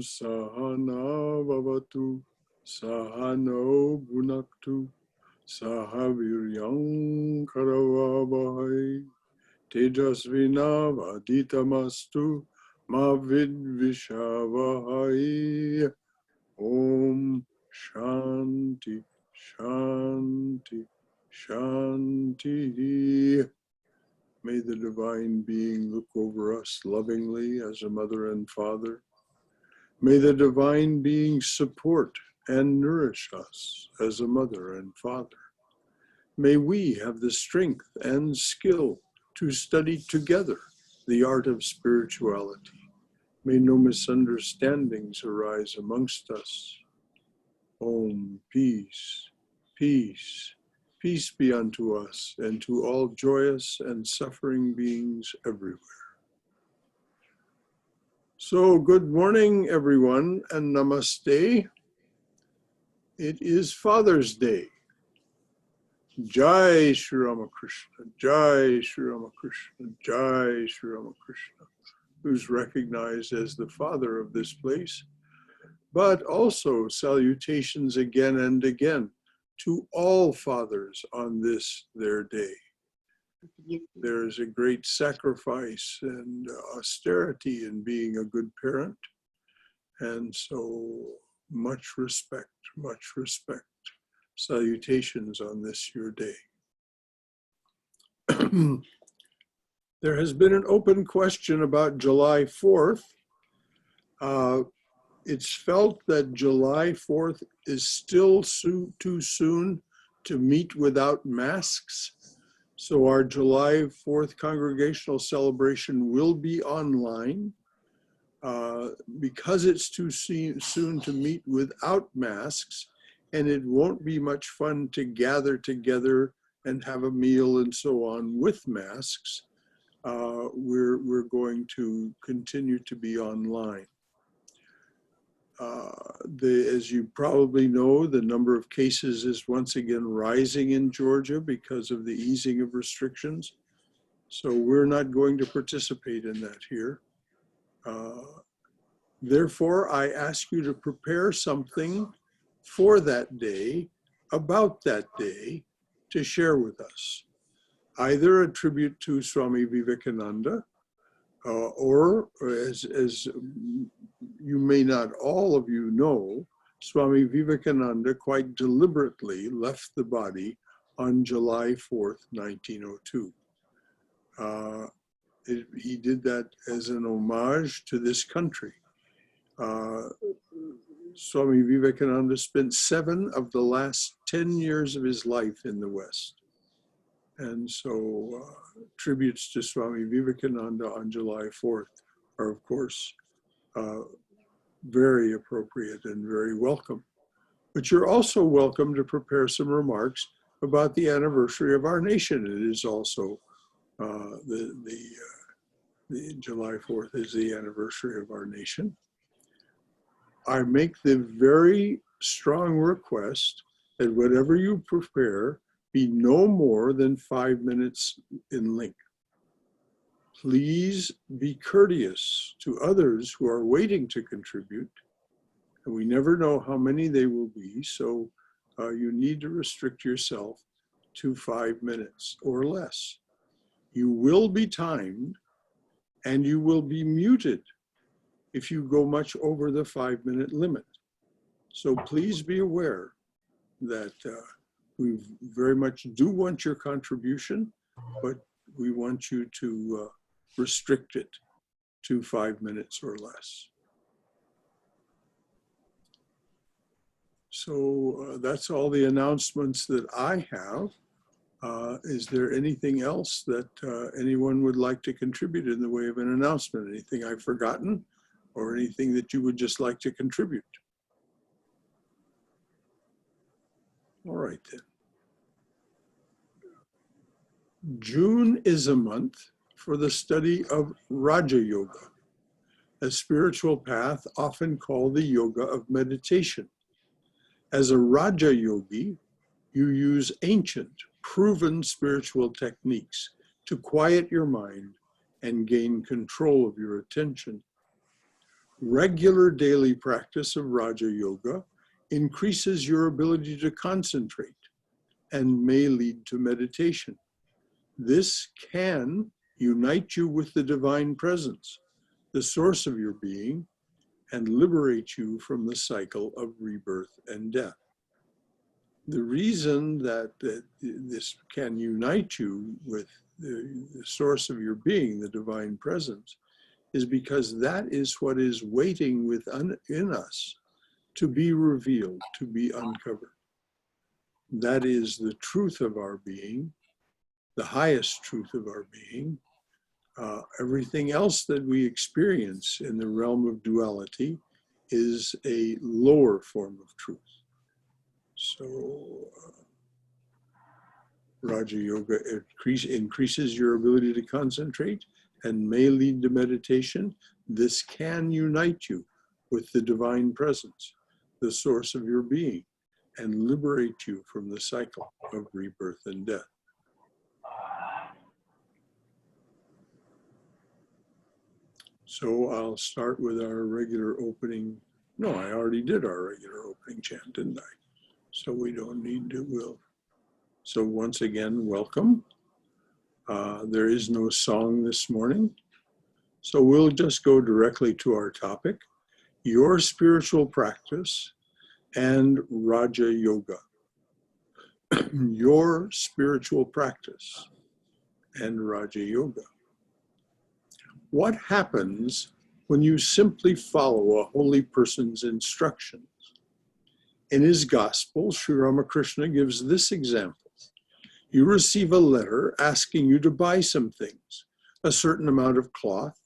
Sahana Vavatu Sahano Bhunaktu Sahaviryam Karavavahai Tejasvina Vaditamastu Ma Vidvishavahai. Om Shanti Shanti Shanti. May the Divine Being look over us lovingly as a mother and father. May the Divine Being support and nourish us as a mother and father. May we have the strength and skill to study together the art of spirituality. May no misunderstandings arise amongst us. Om, peace, peace. Peace be unto us and to all joyous and suffering beings everywhere. So, good morning, everyone, and namaste. It is Father's Day. Jai Shri Ramakrishna, Jai Shri Ramakrishna, Jai Shri Ramakrishna, who's recognized as the father of this place, but also salutations again and again to all fathers on this their day. There is a great sacrifice and austerity in being a good parent, and so much respect, much respect. Salutations on this your day. There has been an open question about July 4th. It's felt that July 4th is still too soon to meet without masks. So our July 4th congregational celebration will be online. Because it's too soon to meet without masks, and it won't be much fun to gather together and have a meal and so on with masks, we're going to continue to be online. As you probably know, the number of cases is once again rising in Georgia because of the easing of restrictions. So we're not going to participate in that here. Therefore, I ask you to prepare something for that day, about that day, to share with us. Either a tribute to Swami Vivekananda, or as you may not all of you know, Swami Vivekananda quite deliberately left the body on July 4th, 1902. He did that as an homage to this country. Swami Vivekananda spent 7 of the last 10 years of his life in the West. And so tributes to Swami Vivekananda on July 4th are, of course, very appropriate and very welcome. But you're also welcome to prepare some remarks about the anniversary of our nation. It is also the July 4th is the anniversary of our nation. I make the very strong request that whatever you prepare be no more than 5 minutes in length. Please be courteous to others who are waiting to contribute. And we never know how many they will be, so you need to restrict yourself to 5 minutes or less. You will be timed and you will be muted if you go much over the 5-minute limit. So please be aware that we very much do want your contribution, but we want you to restrict it to 5 minutes or less. So that's all the announcements that I have. Is there anything else that anyone would like to contribute in the way of an announcement? Anything I've forgotten or anything that you would just like to contribute? All right then. June is a month for the study of Raja Yoga, a spiritual path often called the yoga of meditation. As a Raja Yogi, you use ancient, proven spiritual techniques to quiet your mind and gain control of your attention. Regular daily practice of Raja Yoga increases your ability to concentrate and may lead to meditation. This can unite you with the divine presence, the source of your being, and liberate you from the cycle of rebirth and death. The reason that this can unite you with the source of your being, the divine presence, is because that is what is waiting in us to be revealed, to be uncovered. That is the truth of our being, the highest truth of our being. Everything else that we experience in the realm of duality is a lower form of truth. So Raja Yoga increases your ability to concentrate and may lead to meditation. This can unite you with the divine presence, the source of your being, and liberate you from the cycle of rebirth and death. So I'll start with our regular opening. No, I already did our regular opening chant, didn't I? So we don't need to, So once again, welcome. There is no song this morning. So we'll just go directly to our topic, your spiritual practice and Raja Yoga. Your spiritual practice and Raja Yoga. What happens when you simply follow a holy person's instructions? In his gospel, Sri Ramakrishna gives this example. You receive a letter asking you to buy some things, a certain amount of cloth,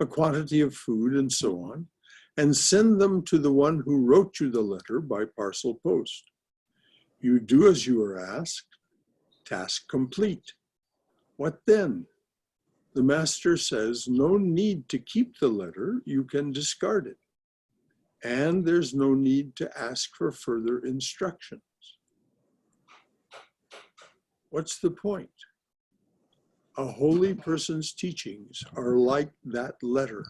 a quantity of food, and so on, and send them to the one who wrote you the letter by parcel post. You do as you are asked, task complete. What then? The master says, no need to keep the letter, you can discard it. And there's no need to ask for further instructions. What's the point? A holy person's teachings are like that letter.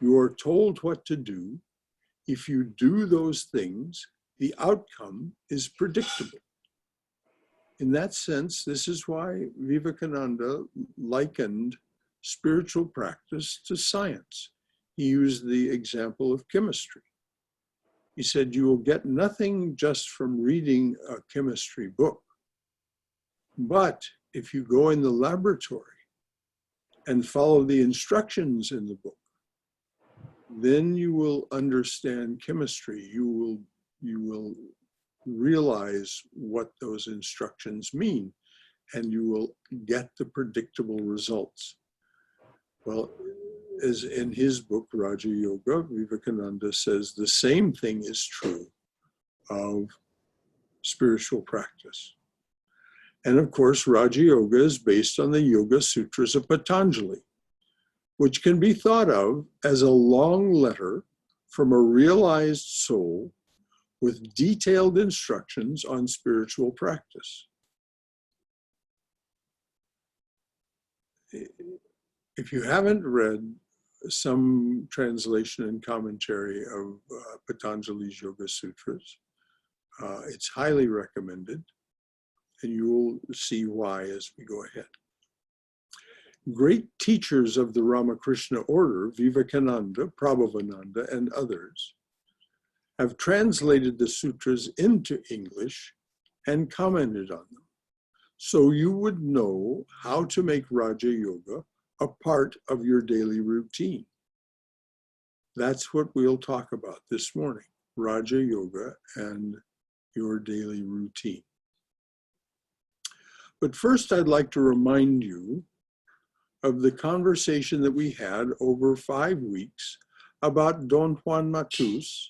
You are told what to do. If you do those things, the outcome is predictable. In that sense, this is why Vivekananda likened spiritual practice to science. He used the example of chemistry. He said, you will get nothing just from reading a chemistry book. But if you go in the laboratory and follow the instructions in the book, then you will understand chemistry. You will realize what those instructions mean, and you will get the predictable results. Well, as in his book, Raja Yoga, Vivekananda says the same thing is true of spiritual practice. And of course, Raja Yoga is based on the Yoga Sutras of Patanjali, which can be thought of as a long letter from a realized soul with detailed instructions on spiritual practice. If you haven't read some translation and commentary of Patanjali's Yoga Sutras, it's highly recommended, and you will see why as we go ahead. Great teachers of the Ramakrishna order, Vivekananda, Prabhavananda, and others, have translated the sutras into English and commented on them, so you would know how to make Raja Yoga a part of your daily routine. That's what we'll talk about this morning, Raja Yoga and your daily routine. But first, I'd like to remind you of the conversation that we had over 5 weeks about Don Juan Matus,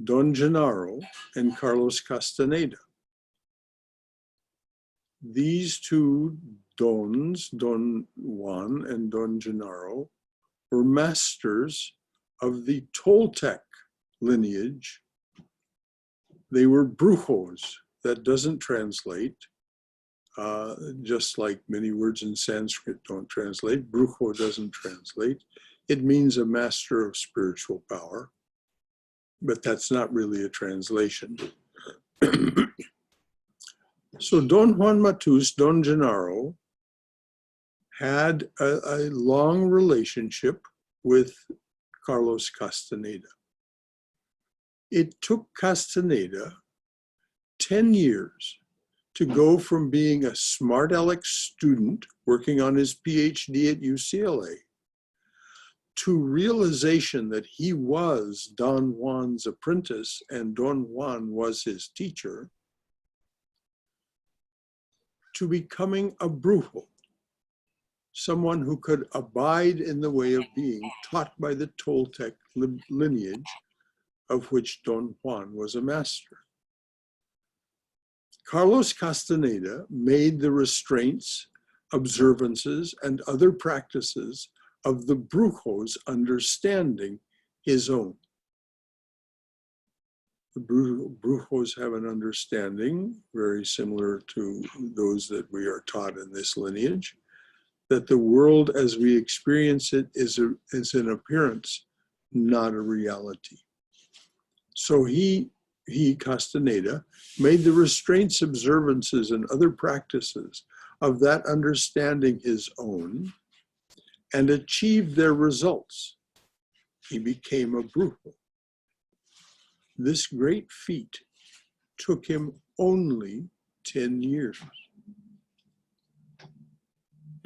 Don Gennaro, and Carlos Castaneda. These two Dons, Don Juan and Don Gennaro, were masters of the Toltec lineage. They were brujos, that doesn't translate. Just like many words in Sanskrit don't translate, brujo doesn't translate. It means a master of spiritual power, but that's not really a translation. So Don Juan Matus, Don Gennaro, had a long relationship with Carlos Castaneda. It took Castaneda 10 years to go from being a smart aleck student working on his PhD at UCLA to realization that he was Don Juan's apprentice and Don Juan was his teacher, to becoming a brujo, someone who could abide in the way of being taught by the Toltec lineage of which Don Juan was a master. Carlos Castaneda made the restraints, observances, and other practices of the brujo's understanding his own. The brujos have an understanding very similar to those that we are taught in this lineage, that the world as we experience it is an appearance, not a reality. So he, Castaneda, made the restraints, observances, and other practices of that understanding his own and achieved their results. He became a brujo. This great feat took him only 10 years.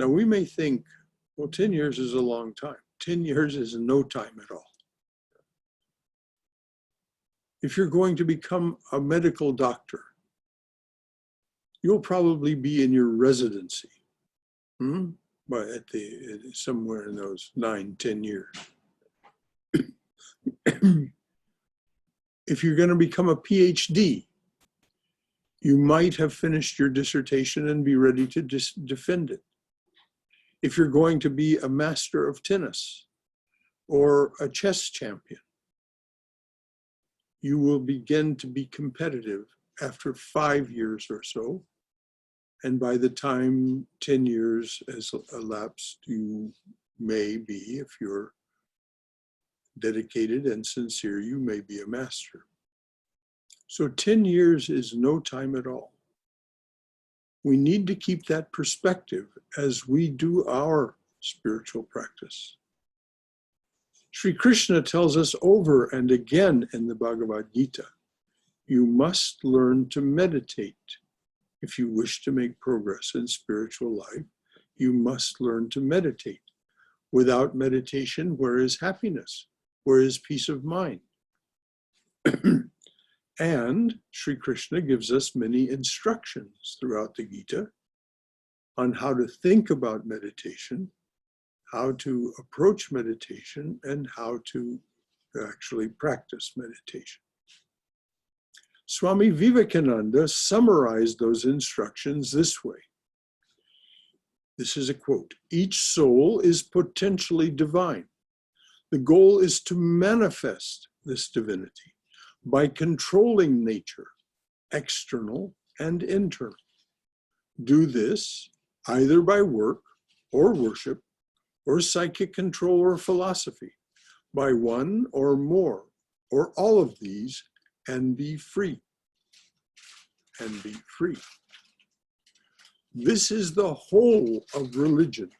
Now we may think, well, 10 years is a long time. 10 years is no time at all. If you're going to become a medical doctor, you'll probably be in your residency, but somewhere in those 9-10 years. If you're going to become a PhD, you might have finished your dissertation and be ready to defend it. If you're going to be a master of tennis or a chess champion, you will begin to be competitive after 5 years or so. And by the time 10 years has elapsed, you may be, if you're dedicated and sincere, you may be a master. So 10 years is no time at all. We need to keep that perspective as we do our spiritual practice. Sri Krishna tells us over and again in the Bhagavad Gita, you must learn to meditate. If you wish to make progress in spiritual life, you must learn to meditate. Without meditation, where is happiness? Where is peace of mind? And Sri Krishna gives us many instructions throughout the Gita on how to think about meditation, how to approach meditation, and how to actually practice meditation. Swami Vivekananda summarized those instructions this way. This is a quote: each soul is potentially divine. The goal is to manifest this divinity by controlling nature, external and internal. Do this either by work or worship or psychic control or philosophy, by one or more or all of these, and be free. And be free. This is the whole of religion.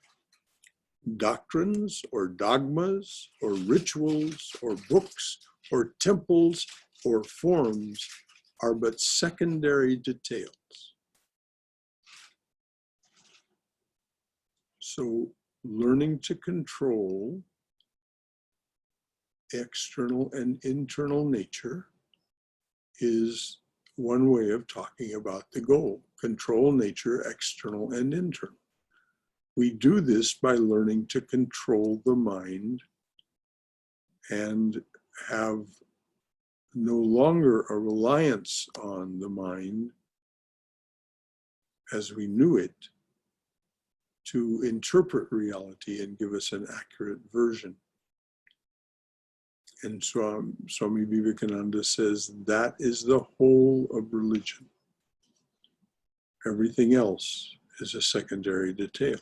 Doctrines or dogmas or rituals or books or temples or forms are but secondary details. So learning to control external and internal nature is one way of talking about the goal. Control nature, external and internal. We do this by learning to control the mind and have no longer a reliance on the mind as we knew it to interpret reality and give us an accurate version. And Swami Vivekananda says that is the whole of religion. Everything else is a secondary detail.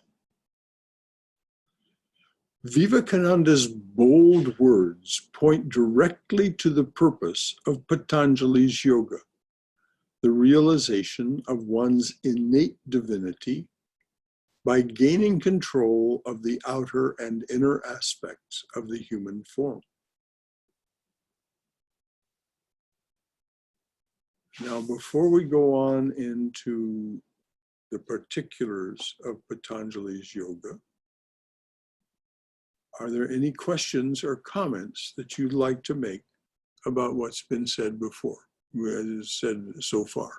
Vivekananda's bold words point directly to the purpose of Patanjali's yoga, the realization of one's innate divinity by gaining control of the outer and inner aspects of the human form. Now, before we go on into the particulars of Patanjali's yoga, are there any questions or comments that you'd like to make about what's been said before, said so far?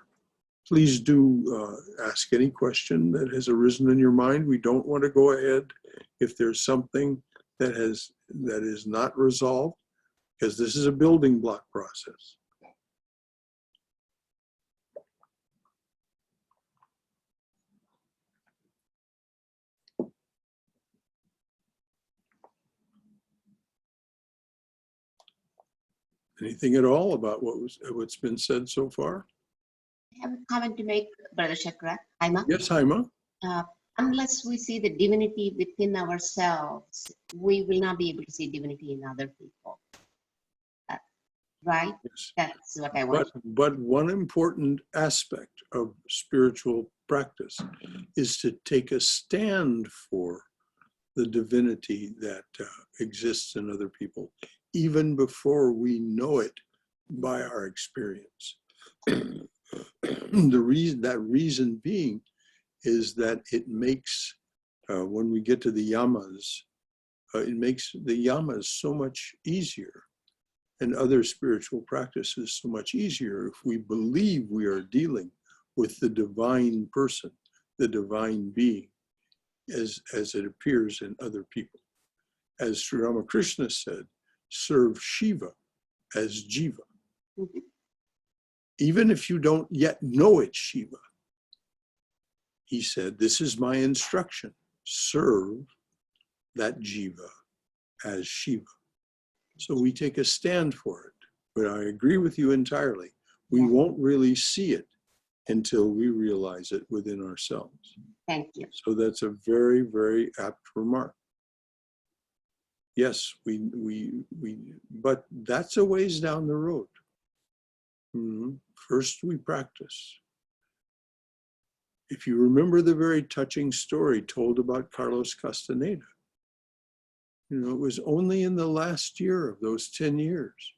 Please do ask any question that has arisen in your mind. We don't want to go ahead if there's something that is not resolved, because this is a building block process. Anything at all about what's been said so far? I have a comment to make, Brother Shankara. Haima? Yes, Haima. Unless we see the divinity within ourselves, we will not be able to see divinity in other people. Right? Yes. That's what I want. But one important aspect of spiritual practice is to take a stand for the divinity that exists in other people, even before we know it by our experience. The reason being is that it makes, when we get to the yamas, it makes the yamas so much easier, and other spiritual practices so much easier if we believe we are dealing with the divine person, the divine being, as it appears in other people. As Sri Ramakrishna said, serve Shiva as Jiva. Mm-hmm. Even if you don't yet know it's Shiva, he said, this is my instruction, serve that Jiva as Shiva. So we take a stand for it. But I agree with you entirely. We won't really see it until we realize it within ourselves. Thank you. So that's a very, very apt remark. Yes, but that's a ways down the road. Mm-hmm. First we practice. If you remember the very touching story told about Carlos Castaneda, it was only in the last year of those 10 years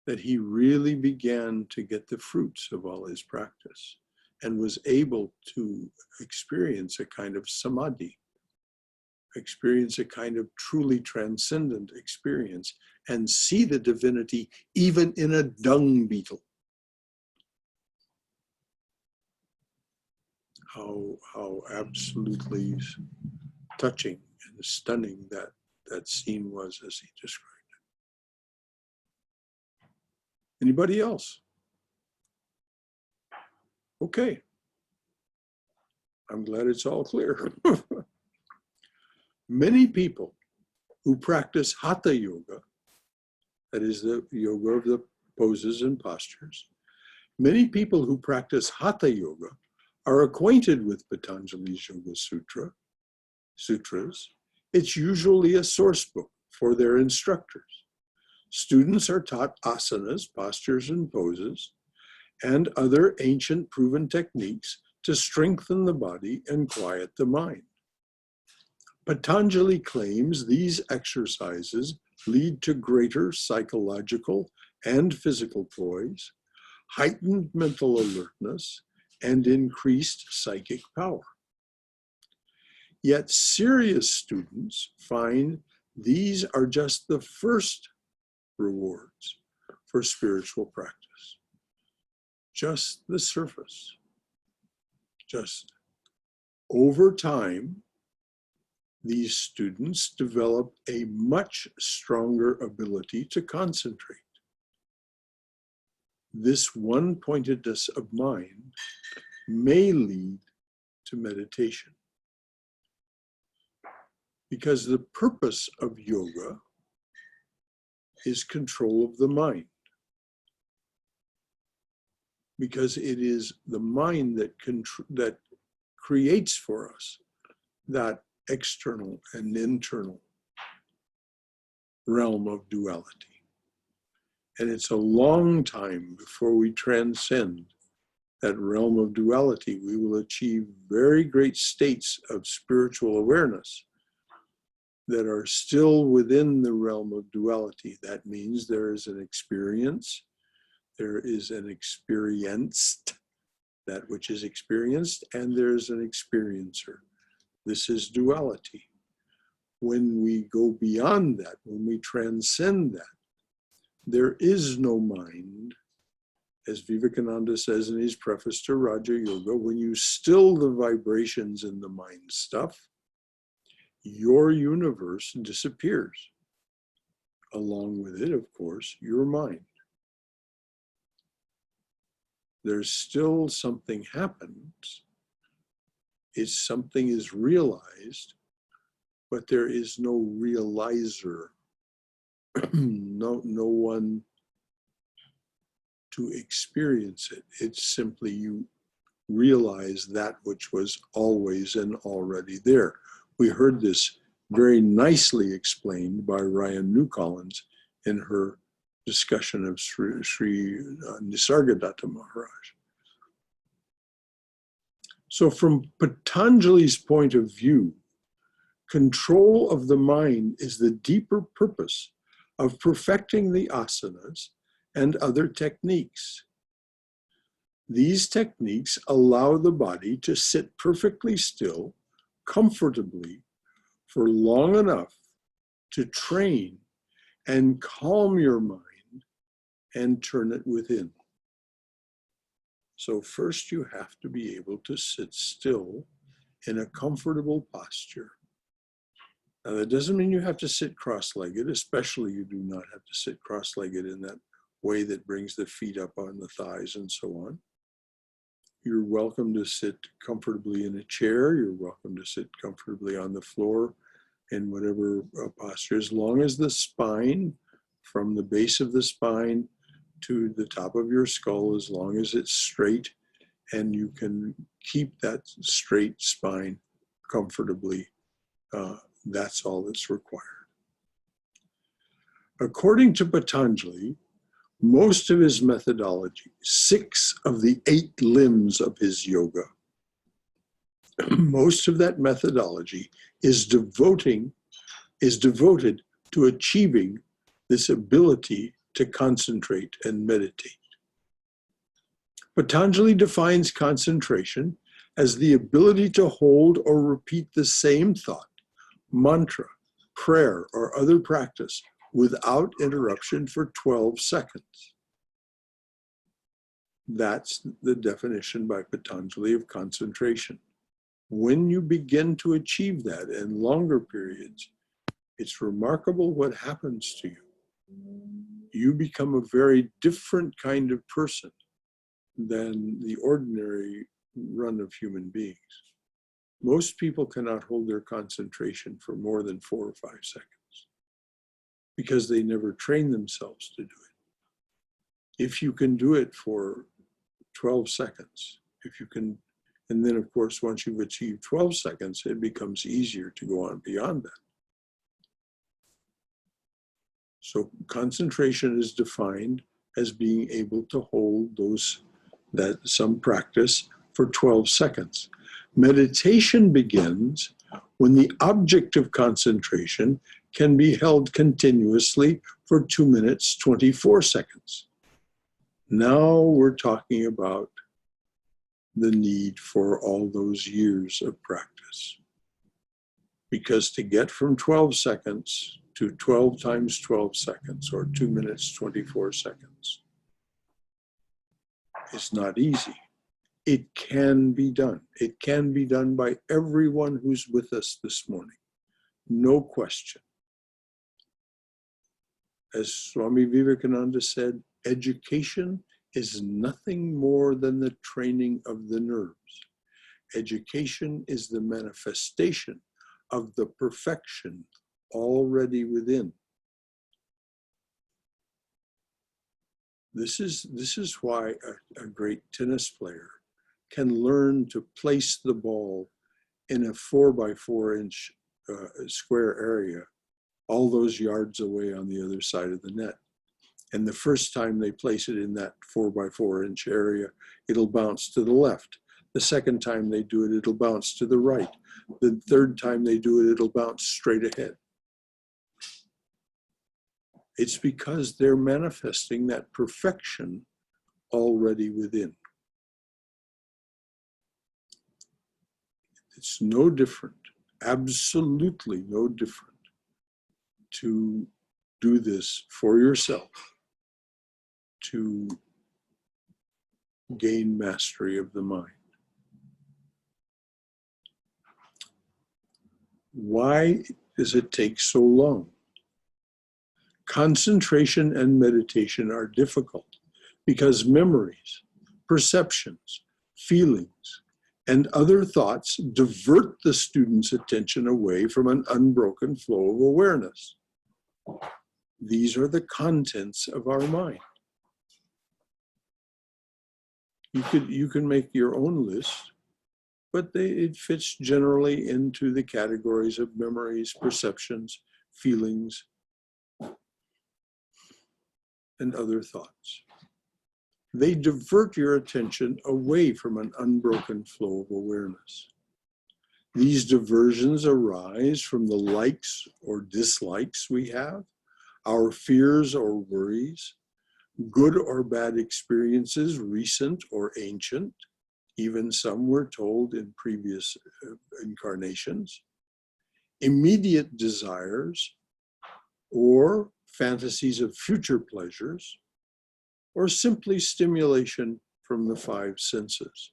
that he really began to get the fruits of all his practice and was able to experience a kind of samadhi, experience a kind of truly transcendent experience, and see the divinity even in a dung beetle. How absolutely touching and stunning that scene was as he described it. Anybody else? Okay. I'm glad it's all clear. Many people who practice hatha yoga, that is the yoga of the poses and postures, many people who practice hatha yoga are acquainted with Patanjali's Yoga Sutras. It's usually a source book for their instructors. Students are taught asanas, postures and poses, and other ancient proven techniques to strengthen the body and quiet the mind. Patanjali claims these exercises lead to greater psychological and physical poise, heightened mental alertness, and increased psychic power. Yet serious students find these are just the first rewards for spiritual practice. Just the surface. Just over time, these students develop a much stronger ability to concentrate. This one-pointedness of mind may lead to meditation. Because the purpose of yoga is control of the mind. because it is the mind that creates for us that external and internal realm of duality. And it's a long time before we transcend that realm of duality. We will achieve very great states of spiritual awareness that are still within the realm of duality. That means there is an experience, there is an experienced, that which is experienced, and there's an experiencer. This is duality. When we go beyond that, when we transcend that, there is no mind. As Vivekananda says in his preface to Raja Yoga, when you still the vibrations in the mind stuff, your universe disappears. Along with it, of course, your mind. There's still something happens. Something is realized, but there is no realizer. No one to experience it. It's simply you realize that which was always and already there. We heard this very nicely explained by rneucollins in her discussion of Sri Nisargadatta Maharaj. So from Patanjali's point of view, control of the mind is the deeper purpose of perfecting the asanas and other techniques. These techniques allow the body to sit perfectly still, comfortably, for long enough to train and calm your mind and turn it within. So first you have to be able to sit still in a comfortable posture. Now that doesn't mean you have to sit cross-legged, especially you do not have to sit cross-legged in that way that brings the feet up on the thighs and so on. You're welcome to sit comfortably in a chair. You're welcome to sit comfortably on the floor in whatever posture, as long as the spine, from the base of the spine to the top of your skull, as long as it's straight and you can keep that straight spine comfortably, that's all that's required. According to Patanjali, most of his methodology, 6 of the 8 limbs of his yoga, most of that methodology is devoted to achieving this ability to concentrate and meditate. Patanjali defines concentration as the ability to hold or repeat the same thought, mantra, prayer, or other practice without interruption for 12 seconds. That's the definition by Patanjali of concentration. When you begin to achieve that in longer periods, it's remarkable what happens to you. You become a very different kind of person than the ordinary run of human beings. Most people cannot hold their concentration for more than 4 or 5 seconds because they never train themselves to do it. If you can do it for 12 seconds, if you can, and then of course, once you've achieved 12 seconds, it becomes easier to go on beyond that. So concentration is defined as being able to hold some practice for 12 seconds. Meditation begins when the object of concentration can be held continuously for 2 minutes, 24 seconds. Now we're talking about the need for all those years of practice. Because to get from 12 seconds to 12 times 12 seconds, or 2 minutes, 24 seconds, is not easy. It can be done. It can be done by everyone who's with us this morning. No question. As Swami Vivekananda said, education is nothing more than the training of the nerves. Education is the manifestation of the perfection already within. This is why a great tennis player can learn to place the ball in a 4x4-inch square area, all those yards away on the other side of the net. And the first time they place it in that 4x4-inch area, it'll bounce to the left. The second time they do it, it'll bounce to the right. The third time they do it, it'll bounce straight ahead. It's because they're manifesting that perfection already within. It's no different, absolutely no different, to do this for yourself, to gain mastery of the mind. Why does it take so long? Concentration and meditation are difficult because memories, perceptions, feelings, and other thoughts divert the student's attention away from an unbroken flow of awareness. These are the contents of our mind. You can make your own list, but it fits generally into the categories of memories, perceptions, feelings, and other thoughts. They divert your attention away from an unbroken flow of awareness. These diversions arise from the likes or dislikes we have, our fears or worries, good or bad experiences, recent or ancient, even some were told in previous incarnations, immediate desires, or fantasies of future pleasures, or simply stimulation from the five senses.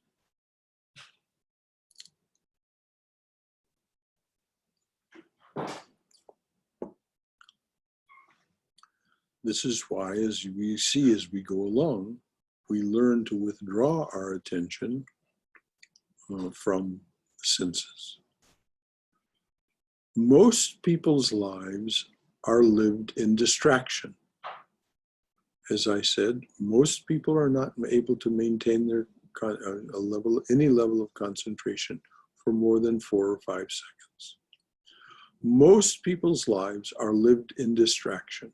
This is why, as we see as we go along, we learn to withdraw our attention from the senses. Most people's lives are lived in distraction. As I said, most people are not able to maintain their any level of concentration for more than 4 or 5 seconds. Most people's lives are lived in distraction.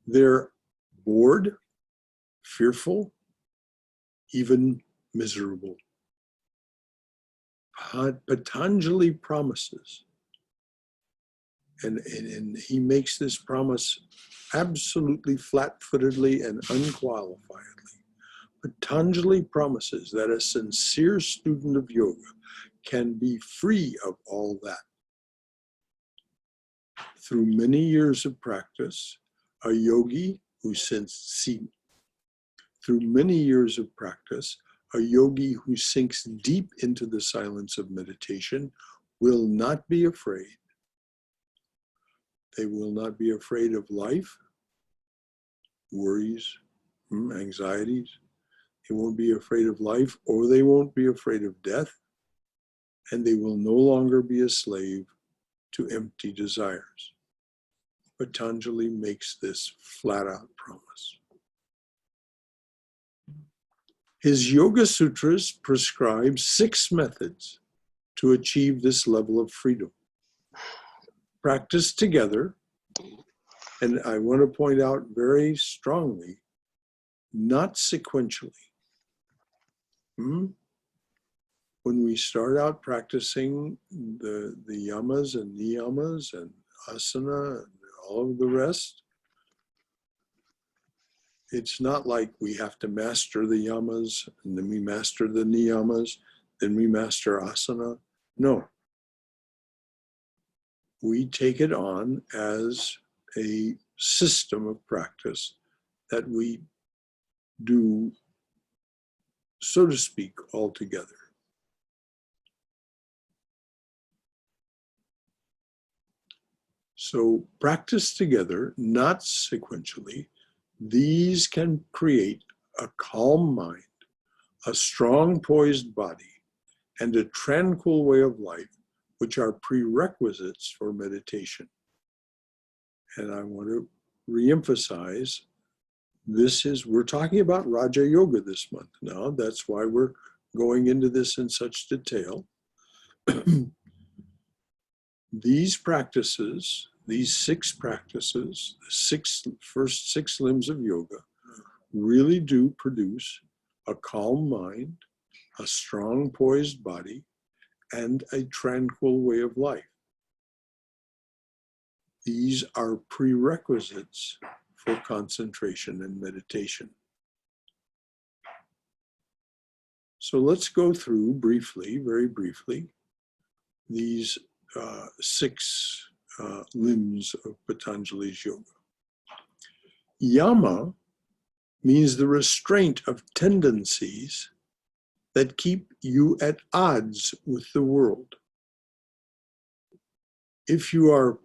They're bored, fearful, even miserable. Patanjali promises, and he makes this promise absolutely flat-footedly and unqualifiedly. Patanjali promises that a sincere student of yoga can be free of all that. Through many years of practice, a yogi who through many years of practice, a yogi who sinks deep into the silence of meditation will not be afraid. They will not be afraid of life, worries, anxieties. They won't be afraid of life, or they won't be afraid of death, and they will no longer be a slave to empty desires. Patanjali makes this flat-out promise. His Yoga Sutras prescribe 6 methods to achieve this level of freedom. Practice together, and I want to point out very strongly, not sequentially. When we start out practicing the yamas and niyamas and asana and all of the rest, it's not like we have to master the yamas and then we master the niyamas, then we master asana. No. We take it on as a system of practice that we do, so to speak, all together. So practice together, not sequentially. These can create a calm mind, a strong poised body, and a tranquil way of life, which are prerequisites for meditation. And I want to reemphasize We're talking about Raja Yoga this month now. That's why we're going into this in such detail. These practices, these 6 practices, the first 6 limbs of yoga, really do produce a calm mind, a strong, poised body, and a tranquil way of life. These are prerequisites for concentration and meditation. So let's go through briefly, very briefly, these 6 limbs of Patanjali's yoga. Yama means the restraint of tendencies that keep you at odds with the world. If you are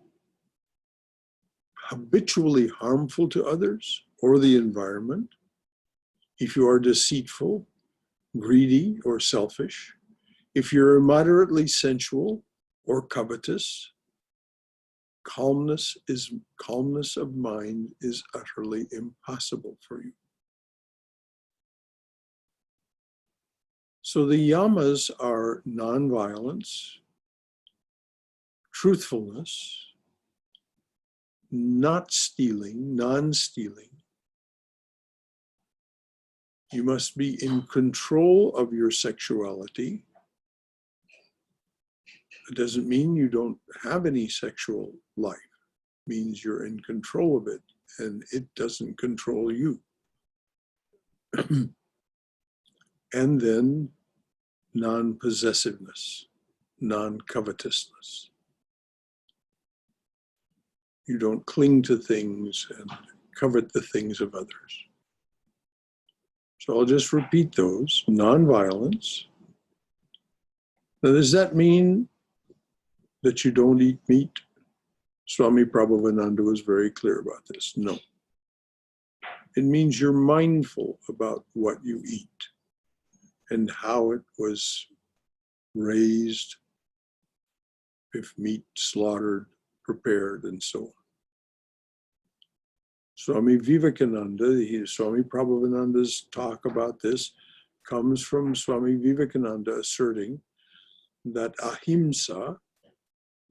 habitually harmful to others or the environment, if you are deceitful, greedy, or selfish, if you're immoderately sensual or covetous, calmness of mind is utterly impossible for you. So the yamas are nonviolence, truthfulness, not stealing, non-stealing. You must be in control of your sexuality. It doesn't mean you don't have any sexual life. It means you're in control of it and it doesn't control you. And then non-possessiveness, non-covetousness. You don't cling to things and covet the things of others. So I'll just repeat those. Non-violence. Now, does that mean that you don't eat meat? Swami Prabhavananda was very clear about this. No. It means you're mindful about what you eat and how it was raised, if meat slaughtered, prepared, and so on. Swami Vivekananda, Swami Prabhavananda's talk about this comes from Swami Vivekananda asserting that ahimsa,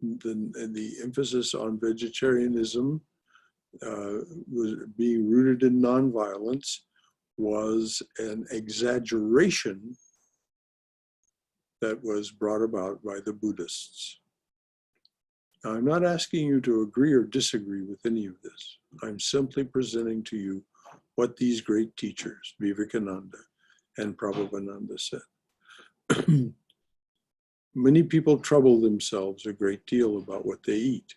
the emphasis on vegetarianism was being rooted in nonviolence, was an exaggeration that was brought about by the Buddhists. Now, I'm not asking you to agree or disagree with any of this. I'm simply presenting to you what these great teachers, Vivekananda and Prabhavananda, said. Many people trouble themselves a great deal about what they eat.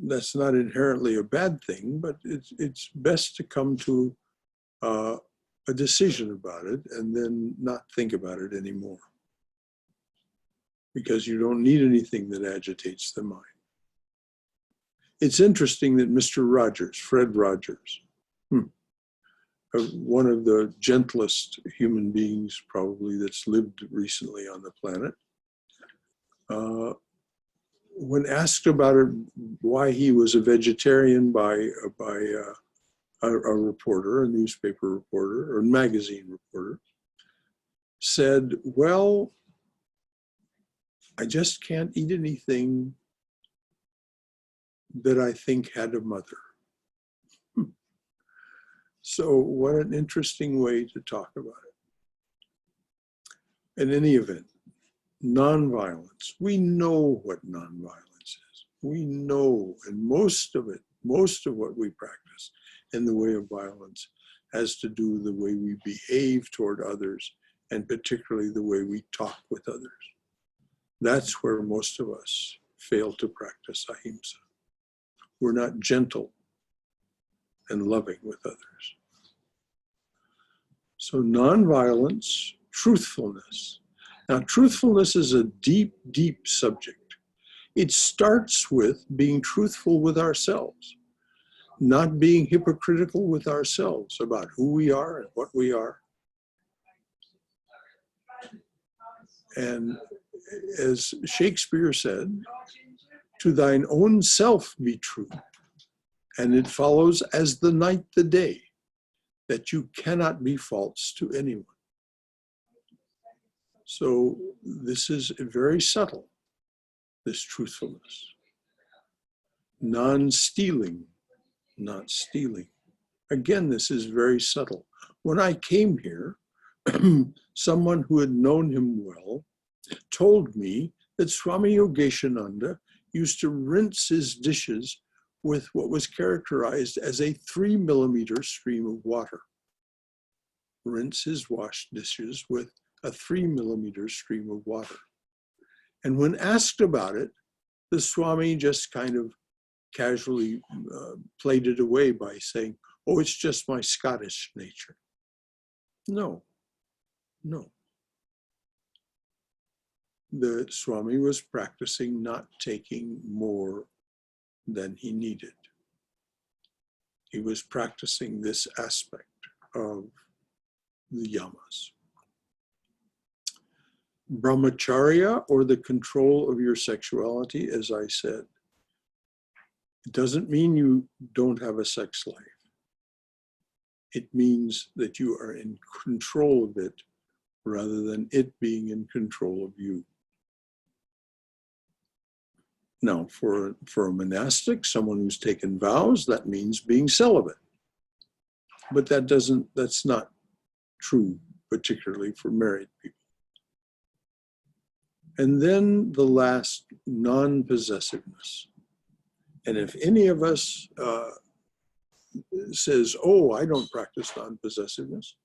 That's not inherently a bad thing, but it's best to come to a decision about it and then not think about it anymore, because you don't need anything that agitates the mind. It's interesting that Mr. Rogers, Fred Rogers, one of the gentlest human beings probably that's lived recently on the planet, when asked about it, why he was a vegetarian by a reporter, a newspaper reporter or magazine reporter, said, well, I just can't eat anything that I think had a mother. So what an interesting way to talk about it. In any event, nonviolence. We know what nonviolence is. We know, and most of what we practice in the way of violence has to do with the way we behave toward others, and particularly the way we talk with others. That's where most of us fail to practice ahimsa. We're not gentle and loving with others. So nonviolence, truthfulness. Now, truthfulness is a deep, deep subject. It starts with being truthful with ourselves, not being hypocritical with ourselves about who we are and what we are. And as Shakespeare said, to thine own self be true. and it follows as the night the day that you cannot be false to anyone. So this is very subtle, this truthfulness. Non-stealing, not stealing. Again, this is very subtle. When I came here, someone who had known him well told me that Swami Yogeshananda used to rinse his dishes with what was characterized as a 3-millimeter stream of water. Rinse his washed dishes with a 3-millimeter stream of water. And when asked about it, the Swami just kind of casually played it away by saying, "Oh, it's just my Scottish nature." No, no. The Swami was practicing not taking more than he needed. He was practicing this aspect of the yamas. Brahmacharya, or the control of your sexuality, as I said, it doesn't mean you don't have a sex life. It means that you are in control of it rather than it being in control of you. Now, for a monastic, someone who's taken vows, that means being celibate. But that's not true, particularly for married people. And then the last, non-possessiveness. And if any of us says, "Oh, I don't practice non-possessiveness,"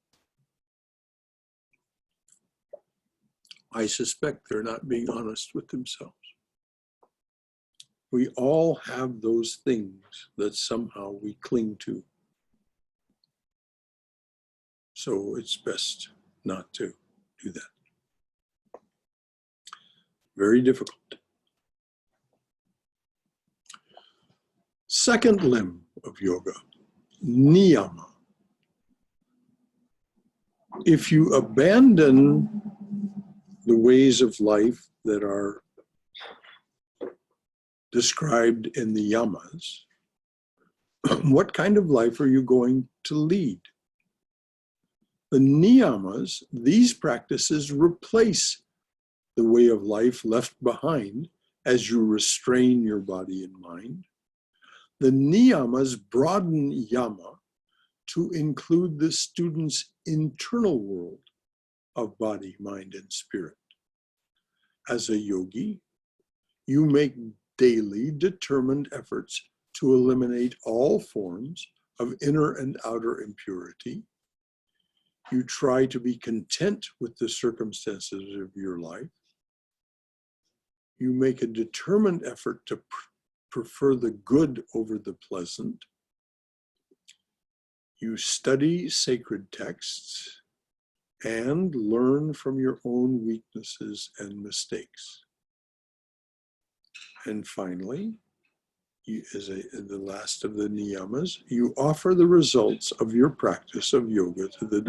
I suspect they're not being honest with themselves. We all have those things that somehow we cling to. So it's best not to do that. Very difficult. Second limb of yoga, niyama. If you abandon the ways of life that are described in the yamas, what kind of life are you going to lead? The niyamas, these practices replace the way of life left behind as you restrain your body and mind. The niyamas broaden yama to include the student's internal world of body, mind, and spirit. As a yogi, you make daily determined efforts to eliminate all forms of inner and outer impurity. You try to be content with the circumstances of your life. You make a determined effort to prefer the good over the pleasant. You study sacred texts and learn from your own weaknesses and mistakes. And finally, as the last of the niyamas, you offer the results of your practice of yoga to the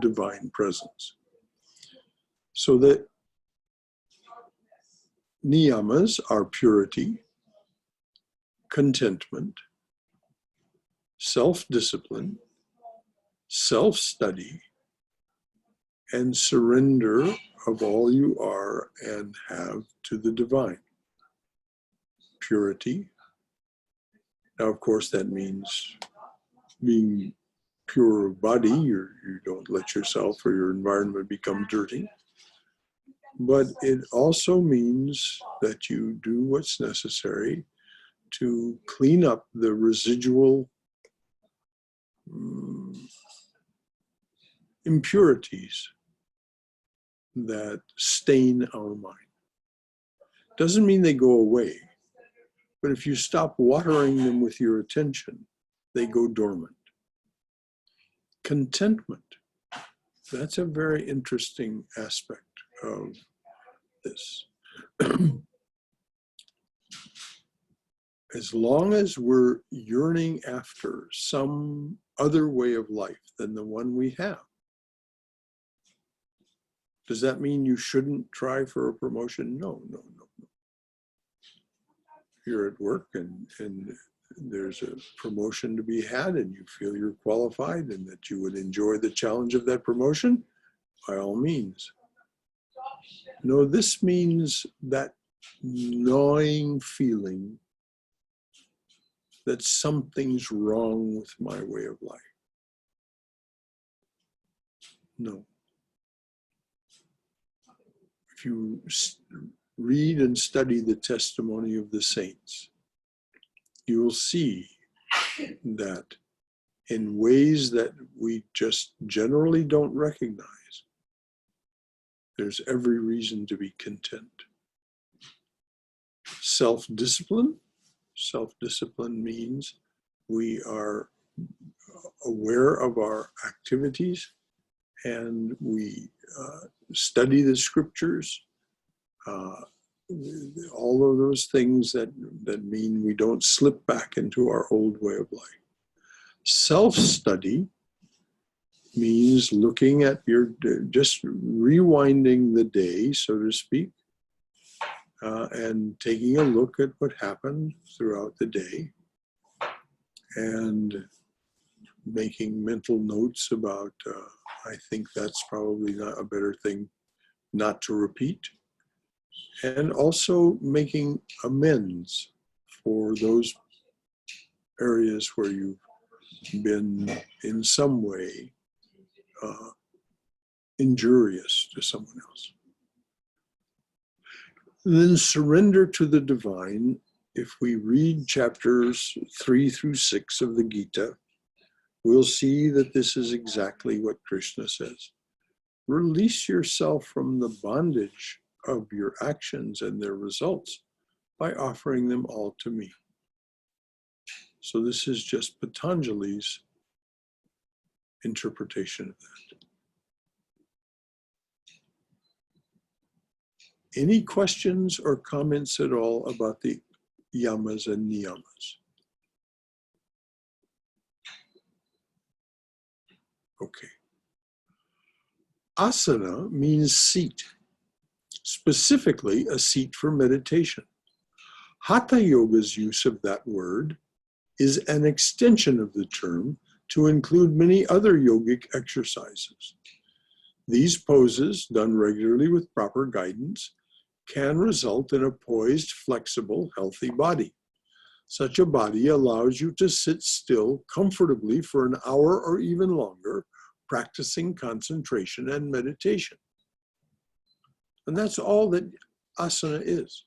divine presence. So that niyamas are purity, contentment, self-discipline, self-study, and surrender of all you are and have to the divine. Purity. Now, of course, that means being pure of body. You don't let yourself or your environment become dirty. But it also means that you do what's necessary to clean up the residual impurities that stain our mind. Doesn't mean they go away, but if you stop watering them with your attention, they go dormant. Contentment, that's a very interesting aspect of this. As long as we're yearning after some other way of life than the one we have, does that mean you shouldn't try for a promotion? No, no, no, no. You're at work and there's a promotion to be had and you feel you're qualified and that you would enjoy the challenge of that promotion, by all means. No, this means that gnawing feeling that something's wrong with my way of life. No. If you read and study the testimony of the saints, you will see that in ways that we just generally don't recognize, there's every reason to be content. Self-discipline. Self-discipline means we are aware of our activities and we study the scriptures, all of those things that mean we don't slip back into our old way of life. Self-study means looking at just rewinding the day, so to speak, and taking a look at what happened throughout the day and making mental notes about, I think that's probably not a better thing not to repeat. And also making amends for those areas where you've been in some way injurious to someone else. Then surrender to the divine. If we read chapters 3 through 6 of the Gita, we'll see that this is exactly what Krishna says. Release yourself from the bondage of your actions and their results by offering them all to me. So this is just Patanjali's interpretation of that. Any questions or comments at all about the yamas and niyamas? Okay. Asana means seat, specifically a seat for meditation. Hatha Yoga's use of that word is an extension of the term to include many other yogic exercises. These poses, done regularly with proper guidance, can result in a poised, flexible, healthy body. Such a body allows you to sit still comfortably for an hour or even longer, practicing concentration and meditation. And that's all that asana is.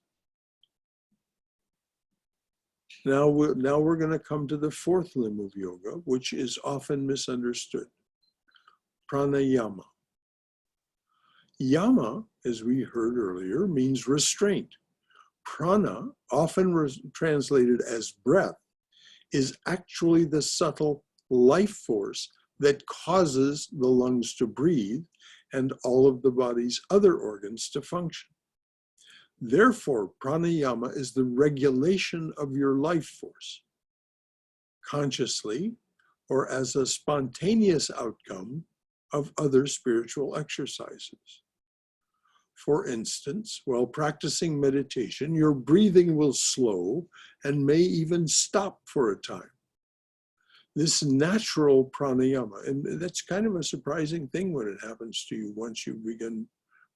Now we're going to come to the fourth limb of yoga, which is often misunderstood. Pranayama. Yama, as we heard earlier, means restraint. Prana, often translated as breath, is actually the subtle life force that causes the lungs to breathe and all of the body's other organs to function. Therefore, pranayama is the regulation of your life force, consciously or as a spontaneous outcome of other spiritual exercises. For instance, while practicing meditation, your breathing will slow and may even stop for a time. This natural pranayama, and that's kind of a surprising thing when it happens to you once you begin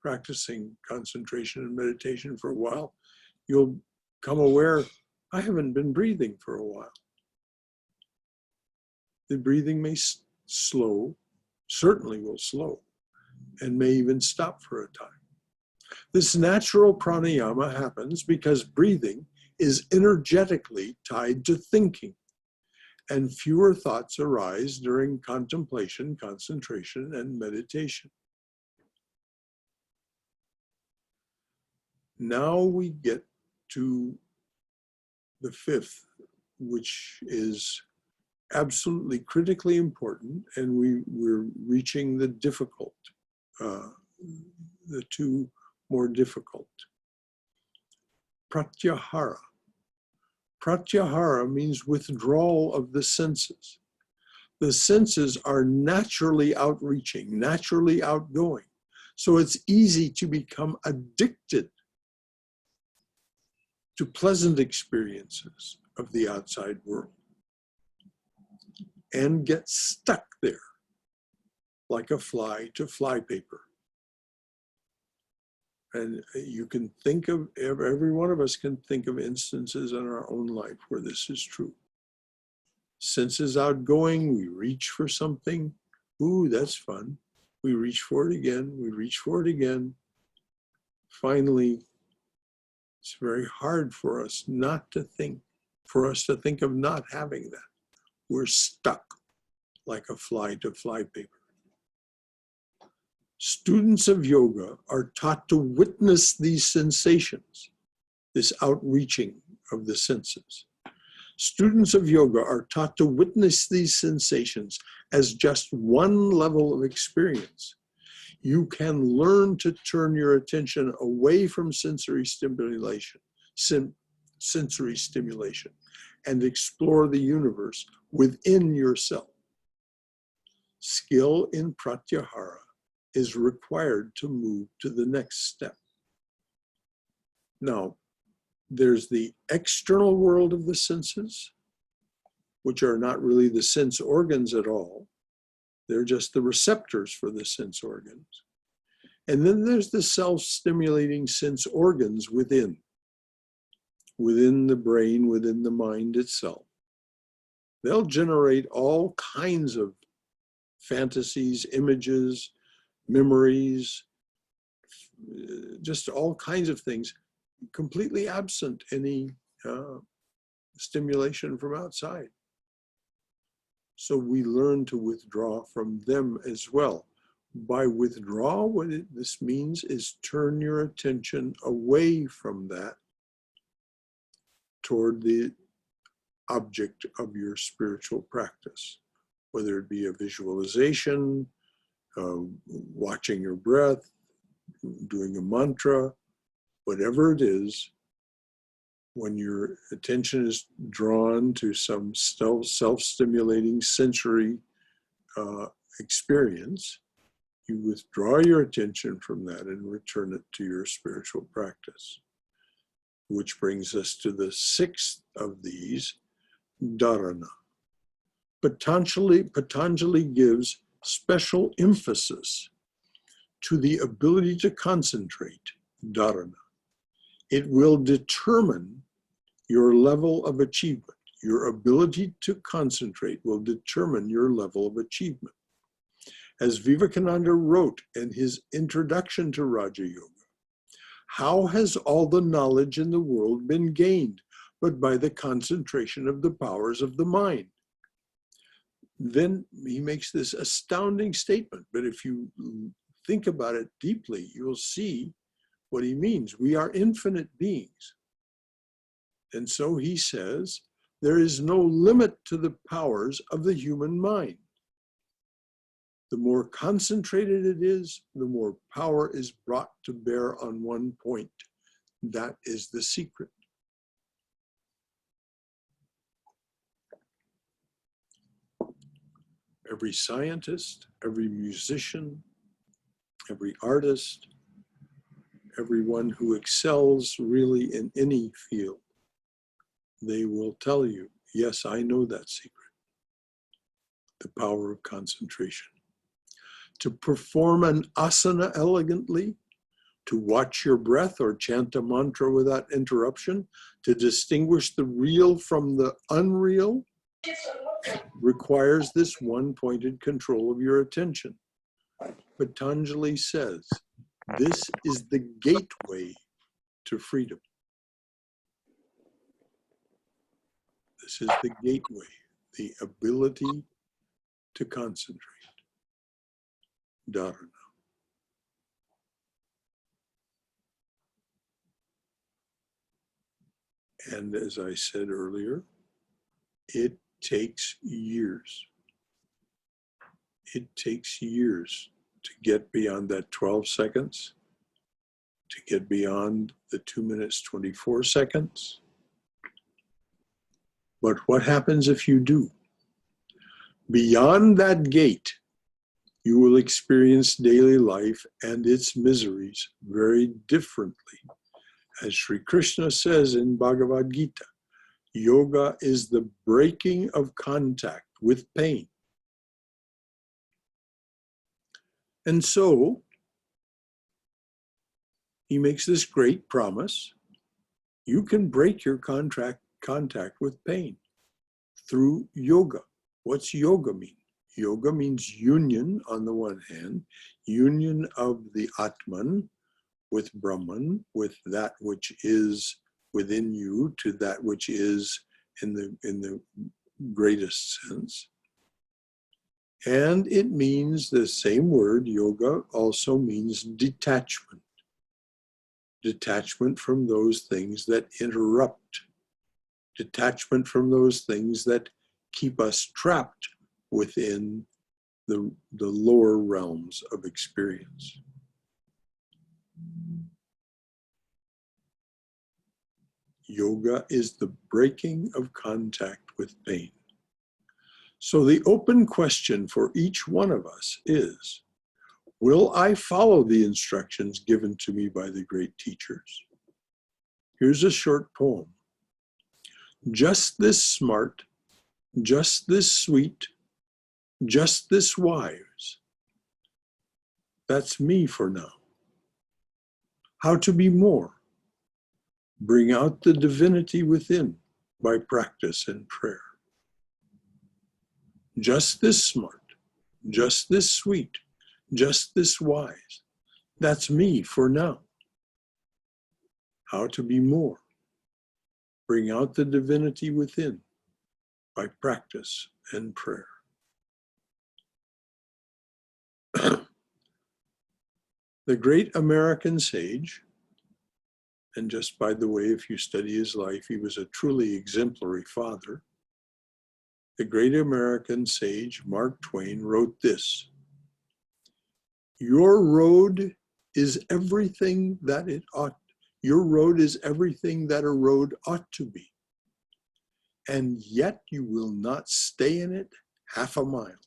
practicing concentration and meditation for a while, you'll become aware, I haven't been breathing for a while. The breathing may slow, certainly will slow, and may even stop for a time. This natural pranayama happens because breathing is energetically tied to thinking, and fewer thoughts arise during contemplation, concentration, and meditation. Now we get to the fifth, which is absolutely critically important, and we're reaching the difficult, the two more difficult. Pratyahara. Pratyahara means withdrawal of the senses. The senses are naturally outreaching, naturally outgoing. So it's easy to become addicted to pleasant experiences of the outside world and get stuck there like a fly to flypaper. And you can think of, every one of us can think of instances in our own life where this is true. Senses outgoing, we reach for something. Ooh, that's fun. We reach for it again, we reach for it again. Finally, it's very hard for us not to think, for us to think of not having that. We're stuck like a fly to flypaper. Students of yoga are taught to witness these sensations, this outreaching of the senses. Students of yoga are taught to witness these sensations as just one level of experience. You can learn to turn your attention away from sensory stimulation, and explore the universe within yourself. Skill in pratyahara is required to move to the next step. Now, there's the external world of the senses, which are not really the sense organs at all. They're just the receptors for the sense organs. And then there's the self-stimulating sense organs within the brain, within the mind itself. They'll generate all kinds of fantasies, images, memories, just all kinds of things, completely absent any stimulation from outside. So we learn to withdraw from them as well. By withdraw, what this means is turn your attention away from that toward the object of your spiritual practice, whether it be a visualization, watching your breath, doing a mantra, whatever it is. When your attention is drawn to some self-stimulating sensory experience, you withdraw your attention from that and return it to your spiritual practice. Which brings us to the sixth of these, dharana. Patanjali gives special emphasis to the ability to concentrate, dharana. It will determine your level of achievement. Your ability to concentrate will determine your level of achievement. As Vivekananda wrote in his introduction to Raja Yoga, how has all the knowledge in the world been gained but by the concentration of the powers of the mind? Then he makes this astounding statement, but if you think about it deeply, you'll see what he means. We are infinite beings. And so he says, there is no limit to the powers of the human mind. The more concentrated it is, the more power is brought to bear on one point. That is the secret. Every scientist, every musician, every artist, everyone who excels really in any field, they will tell you, yes, I know that secret. The power of concentration. To perform an asana elegantly, to watch your breath or chant a mantra without interruption, to distinguish the real from the unreal, requires this one-pointed control of your attention. Patanjali says, this is the gateway to freedom. This is the gateway, the ability to concentrate. Dharana. And as I said earlier, it takes years. It takes years to get beyond that 12 seconds, to get beyond the 2 minutes, 24 seconds. But what happens if you do? Beyond that gate, you will experience daily life and its miseries very differently. As Sri Krishna says in Bhagavad Gita, Yoga is the breaking of contact with pain. And so he makes this great promise. You can break your contact with pain through yoga. What's yoga mean? Yoga means union on the one hand, union of the Atman with Brahman, with that which is within you to that which is in the greatest sense. And it means the same word, yoga, also means detachment. Detachment from those things that interrupt. Detachment from those things that keep us trapped within the lower realms of experience. Yoga is the breaking of contact with pain. So the open question for each one of us is, will I follow the instructions given to me by the great teachers? Here's a short poem. Just this smart, just this sweet, just this wise. That's me for now. How to be more? Bring out the divinity within by practice and prayer. Just this smart, just this sweet, just this wise. That's me for now. How to be more? Bring out the divinity within by practice and prayer. The great American sage, and just by the way, if you study his life, he was a truly exemplary father. The great American sage, Mark Twain, wrote this: your road is everything that it ought. Your road is everything that a road ought to be. And yet you will not stay in it half a mile,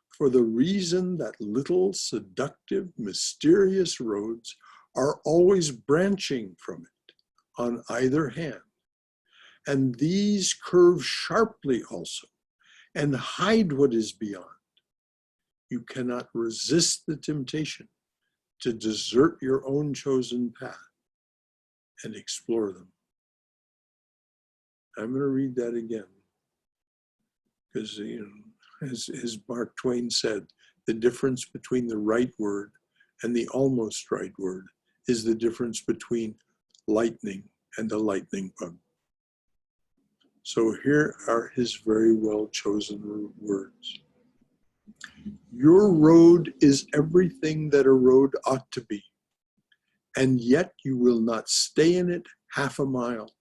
for the reason that little seductive, mysterious roads are always branching from it on either hand. And these curve sharply also and hide what is beyond. You cannot resist the temptation to desert your own chosen path and explore them. I'm going to read that again because, as Mark Twain said, the difference between the right word and the almost right word is the difference between lightning and the lightning bug. So here are his very well chosen words. Your road is everything that a road ought to be, and yet you will not stay in it half a mile,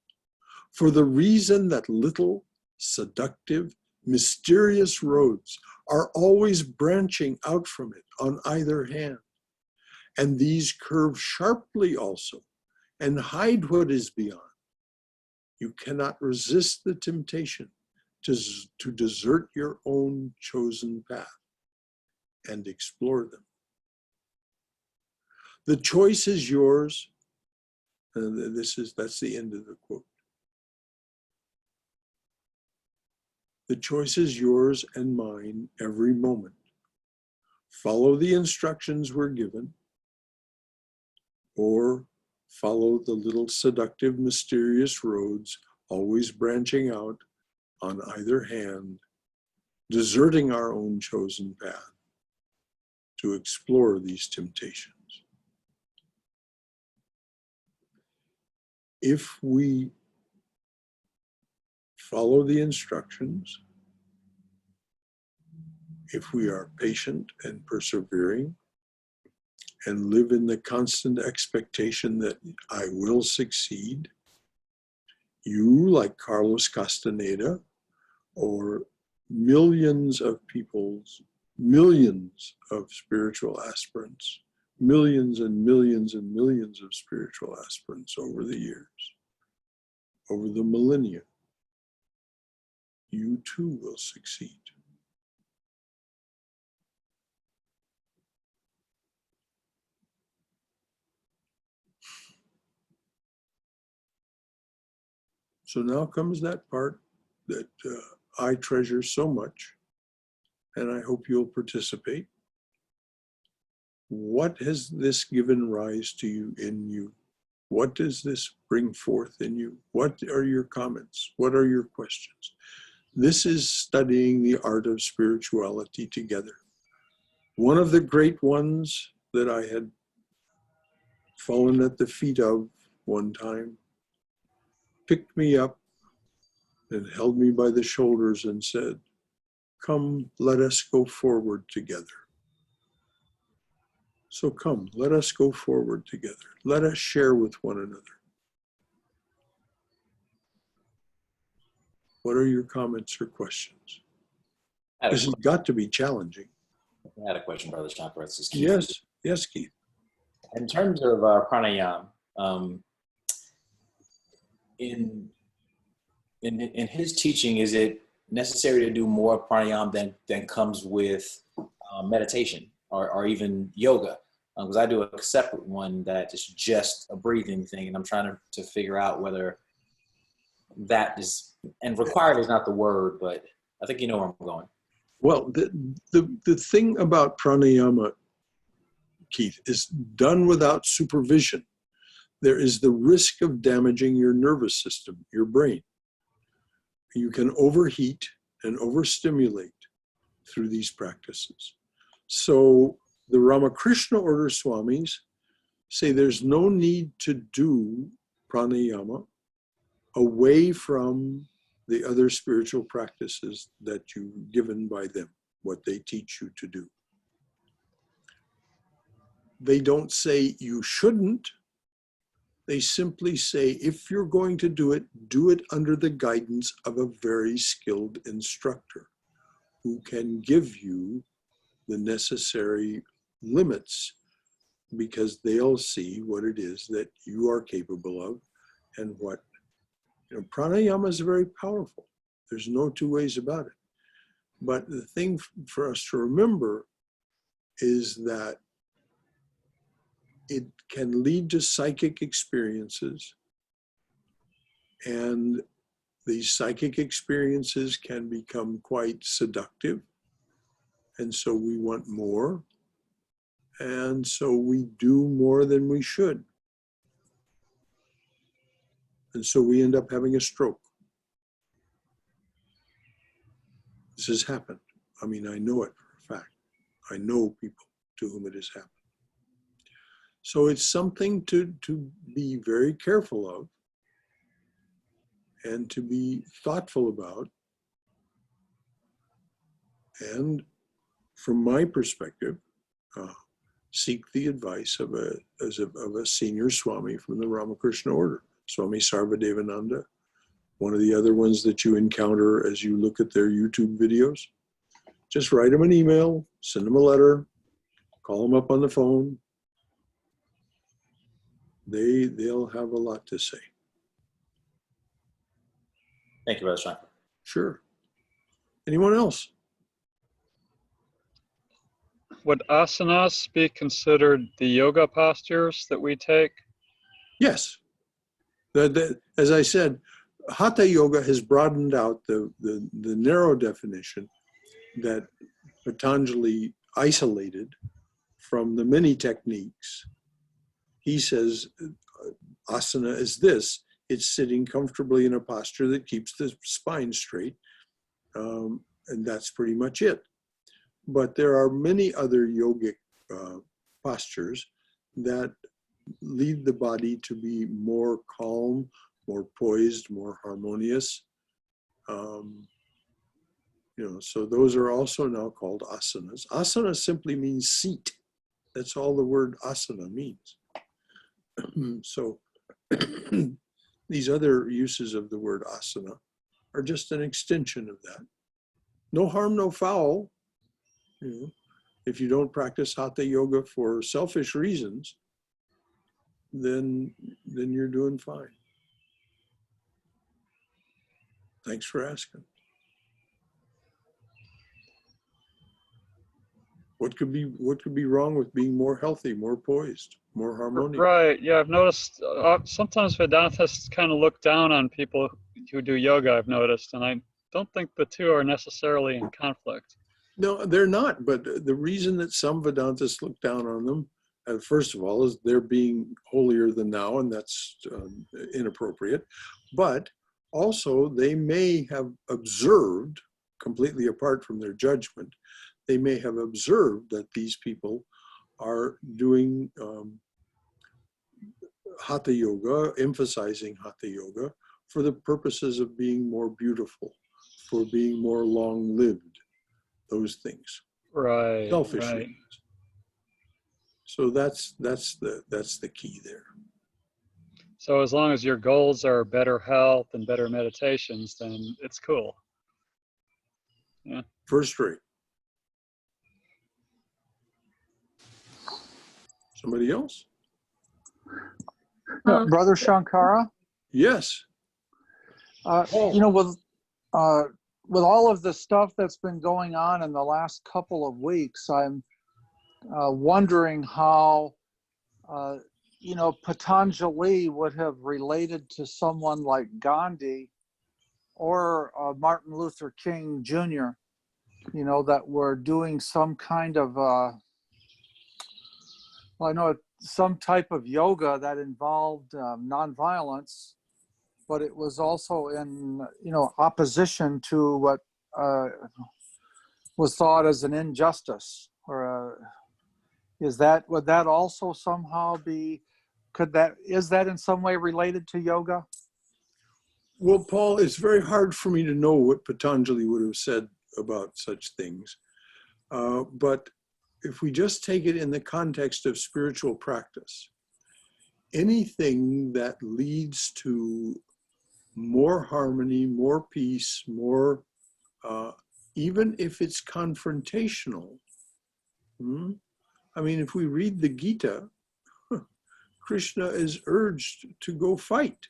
for the reason that little, seductive, mysterious roads are always branching out from it on either hand. And these curve sharply also and hide what is beyond. You cannot resist the temptation to desert your own chosen path and explore them. The choice is yours. And that's the end of the quote. The choice is yours and mine every moment. Follow the instructions we're given, or follow the little seductive, mysterious roads, always branching out on either hand, deserting our own chosen path to explore these temptations. If we follow the instructions, if we are patient and persevering, and live in the constant expectation that I will succeed, you, like Carlos Castaneda, or millions of millions of spiritual aspirants, millions and millions and millions of spiritual aspirants over the years, over the millennia, you too will succeed. So now comes that part that I treasure so much, and I hope you'll participate. What has this given rise to you in you? What does this bring forth in you? What are your comments? What are your questions? This is studying the art of spirituality together. One of the great ones that I had fallen at the feet of one time picked me up and held me by the shoulders and said, "Come, let us go forward together." So come, let us go forward together. Let us share with one another. What are your comments or questions? This has got to be challenging. I had a question, Brother Shankara. This is Keith. Yes, yes, Keith. In terms of pranayama, in his teaching, is it necessary to do more pranayama than comes with meditation or even yoga? Because I do a separate one that is just a breathing thing, and I'm trying to figure out whether that is, and required is not the word, but I think you know where I'm going. Well, the thing about pranayama, Keith, is done without supervision. There is the risk of damaging your nervous system, your brain. You can overheat and overstimulate through these practices. So the Ramakrishna order swamis say there's no need to do pranayama away from the other spiritual practices that you've given by them, what they teach you to do. They don't say you shouldn't. They simply say, if you're going to do it under the guidance of a very skilled instructor who can give you the necessary limits, because they'll see what it is that you are capable of and what, pranayama is very powerful. There's no two ways about it. But the thing for us to remember is that it can lead to psychic experiences, and these psychic experiences can become quite seductive, and so we want more, and so we do more than we should, and so we end up having a stroke. This has happened. I mean, I know it for a fact. I know people to whom it has happened. So it's something to be very careful of and to be thoughtful about. And from my perspective, seek the advice of a senior Swami from the Ramakrishna order, Swami Sarvadevananda, one of the other ones that you encounter as you look at their YouTube videos. Just write them an email, send them a letter, call them up on the phone. They'll have a lot to say. Thank you, Brother Shankara. Sure. Anyone else? Would asanas be considered the yoga postures that we take? Yes. As I said, Hatha Yoga has broadened out the narrow definition that Patanjali isolated from the many techniques. He says asana is this: it's sitting comfortably in a posture that keeps the spine straight, and that's pretty much it. But there are many other yogic postures that lead the body to be more calm, more poised, more harmonious. So those are also now called asanas. Asana simply means seat. That's all the word asana means. So these other uses of the word asana are just an extension of that. No harm, no foul. If you don't practice Hatha Yoga for selfish reasons, then you're doing fine. Thanks for asking. What could be wrong with being more healthy, more poised, more harmonious? Right. Yeah, I've noticed sometimes Vedantaists kind of look down on people who do yoga, I've noticed, and I don't think the two are necessarily in conflict. No, they're not. But the reason that some Vedantists look down on them, first of all, is they're being holier than thou, and that's inappropriate. But also, they may have observed, completely apart from their judgment, they may have observed that these people are doing hatha yoga, emphasizing hatha yoga, for the purposes of being more beautiful, for being more long-lived, those things. Right. Selfishly. Right. So that's the key there. So as long as your goals are better health and better meditations, then it's cool. Yeah. First rate. Somebody else? Brother Shankara, Yes. you know, with all of the stuff that's been going on in the last couple of weeks, I'm wondering how, you know, Patanjali would have related to someone like Gandhi or Martin Luther King Jr., you know, that were doing some kind of, well, I know some type of yoga that involved nonviolence, but it was also in, you know, opposition to what was thought as an injustice. Or would that also somehow be, is that in some way related to yoga? Well, Paul, it's very hard for me to know what Patanjali would have said about such things. But if we just take it in the context of spiritual practice, anything that leads to more harmony, more peace, more, even if it's confrontational. I mean, if we read the Gita, Krishna is urged to go fight.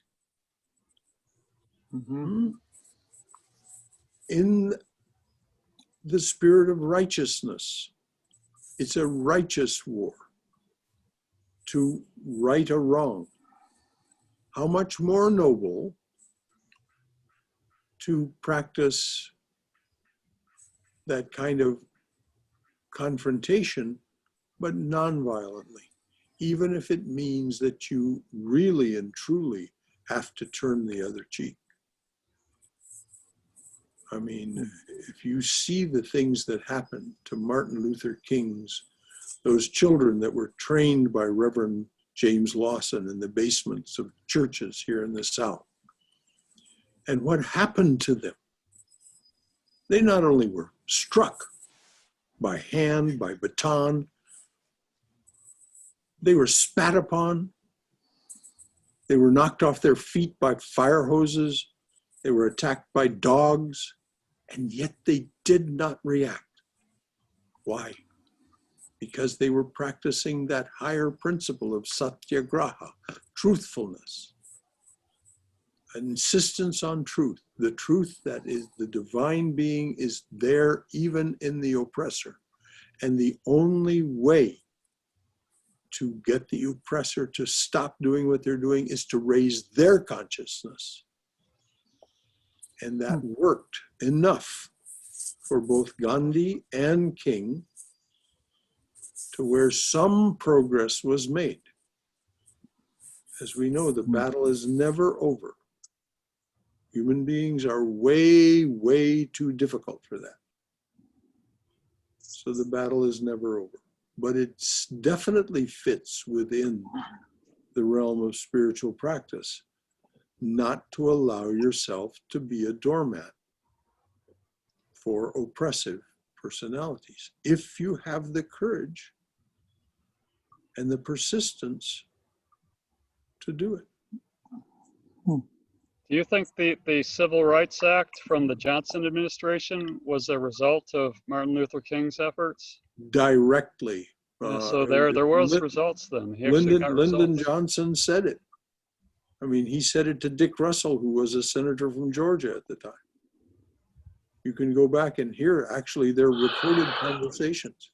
In the spirit of righteousness. It's a righteous war to right a wrong. How much more noble to practice that kind of confrontation, but non-violently, even if it means that you really and truly have to turn the other cheek. I mean, if you see the things that happened to Martin Luther King's, those children that were trained by Reverend James Lawson in the basements of churches here in the South, and what happened to them, they not only were struck by hand, by baton, they were spat upon, they were knocked off their feet by fire hoses, they were attacked by dogs, and yet they did not react. Why? Because they were practicing that higher principle of satyagraha, truthfulness, an insistence on truth, the truth that is the divine being is there even in the oppressor. And the only way to get the oppressor to stop doing what they're doing is to raise their consciousness. And that worked enough for both Gandhi and King to where some progress was made. As we know, the battle is never over. Human beings are way, way too difficult for that. So the battle is never over. But it definitely fits within the realm of spiritual practice, not to allow yourself to be a doormat for oppressive personalities. If you have the courage and the persistence to do it. Do you think the Civil Rights Act from the Johnson administration was a result of Martin Luther King's efforts? Directly. So there was results then. He actually got Lyndon results. Johnson said it. I mean, he said it to Dick Russell, who was a senator from Georgia at the time. You can go back and hear, actually, their recorded conversations.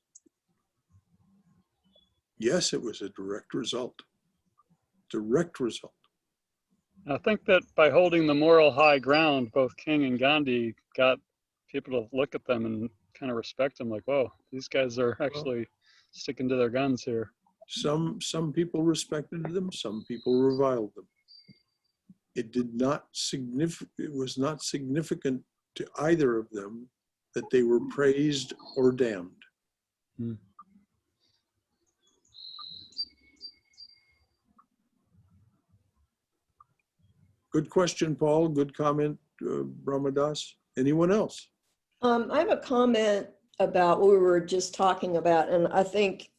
Yes, it was a direct result. Direct result. I think that by holding the moral high ground, both King and Gandhi got people to look at them and kind of respect them, like, whoa, these guys are actually sticking to their guns here. Some people respected them, some people reviled them. It was not significant to either of them that they were praised or damned. Hmm. Good question, Paul. Good comment, Brahmadas. Anyone else? I have a comment about what we were just talking about, and I think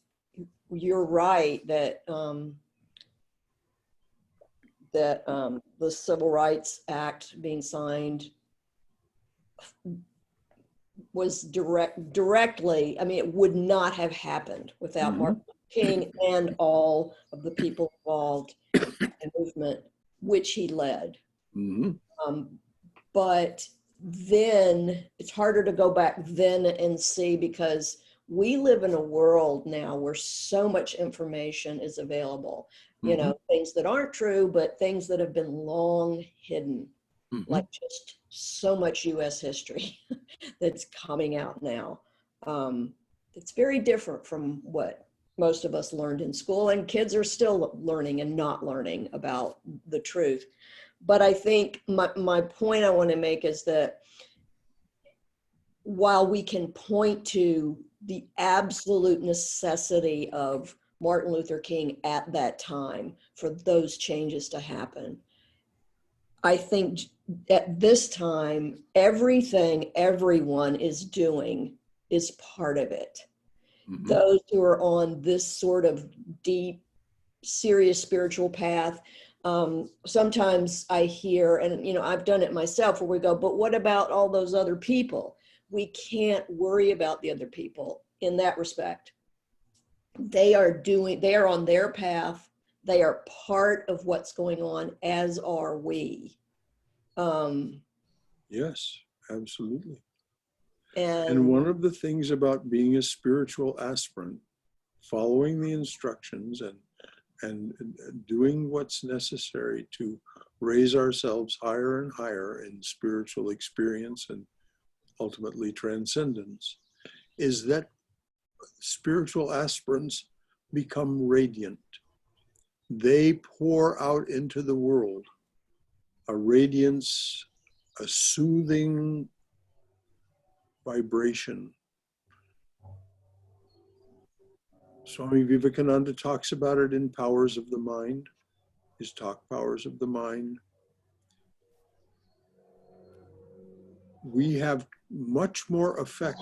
you're right that the Civil Rights Act being signed was directly, I mean, it would not have happened without Martin Luther King and all of the people involved in the movement, which he led. But then it's harder to go back then and see, because we live in a world now where so much information is available, you know, things that aren't true, but things that have been long hidden, like just so much US history that's coming out now. It's very different from what most of us learned in school, and kids are still learning and not learning about the truth. But I think my point I want to make is that while we can point to the absolute necessity of Martin Luther King at that time for those changes to happen, I think at this time, everything everyone is doing is part of it. Those who are on this sort of deep, serious spiritual path, sometimes I hear, and you know, I've done it myself, where we go, but what about all those other people? We can't worry about the other people in that respect. They are on their path. They are part of what's going on, as are we. Yes, absolutely. And one of the things about being a spiritual aspirant, following the instructions and doing what's necessary to raise ourselves higher and higher in spiritual experience and ultimately transcendence, is that spiritual aspirants become radiant. They pour out into the world a radiance, a soothing vibration. Swami Vivekananda talks about it in Powers of the Mind, his talk Powers of the Mind. We have much more effect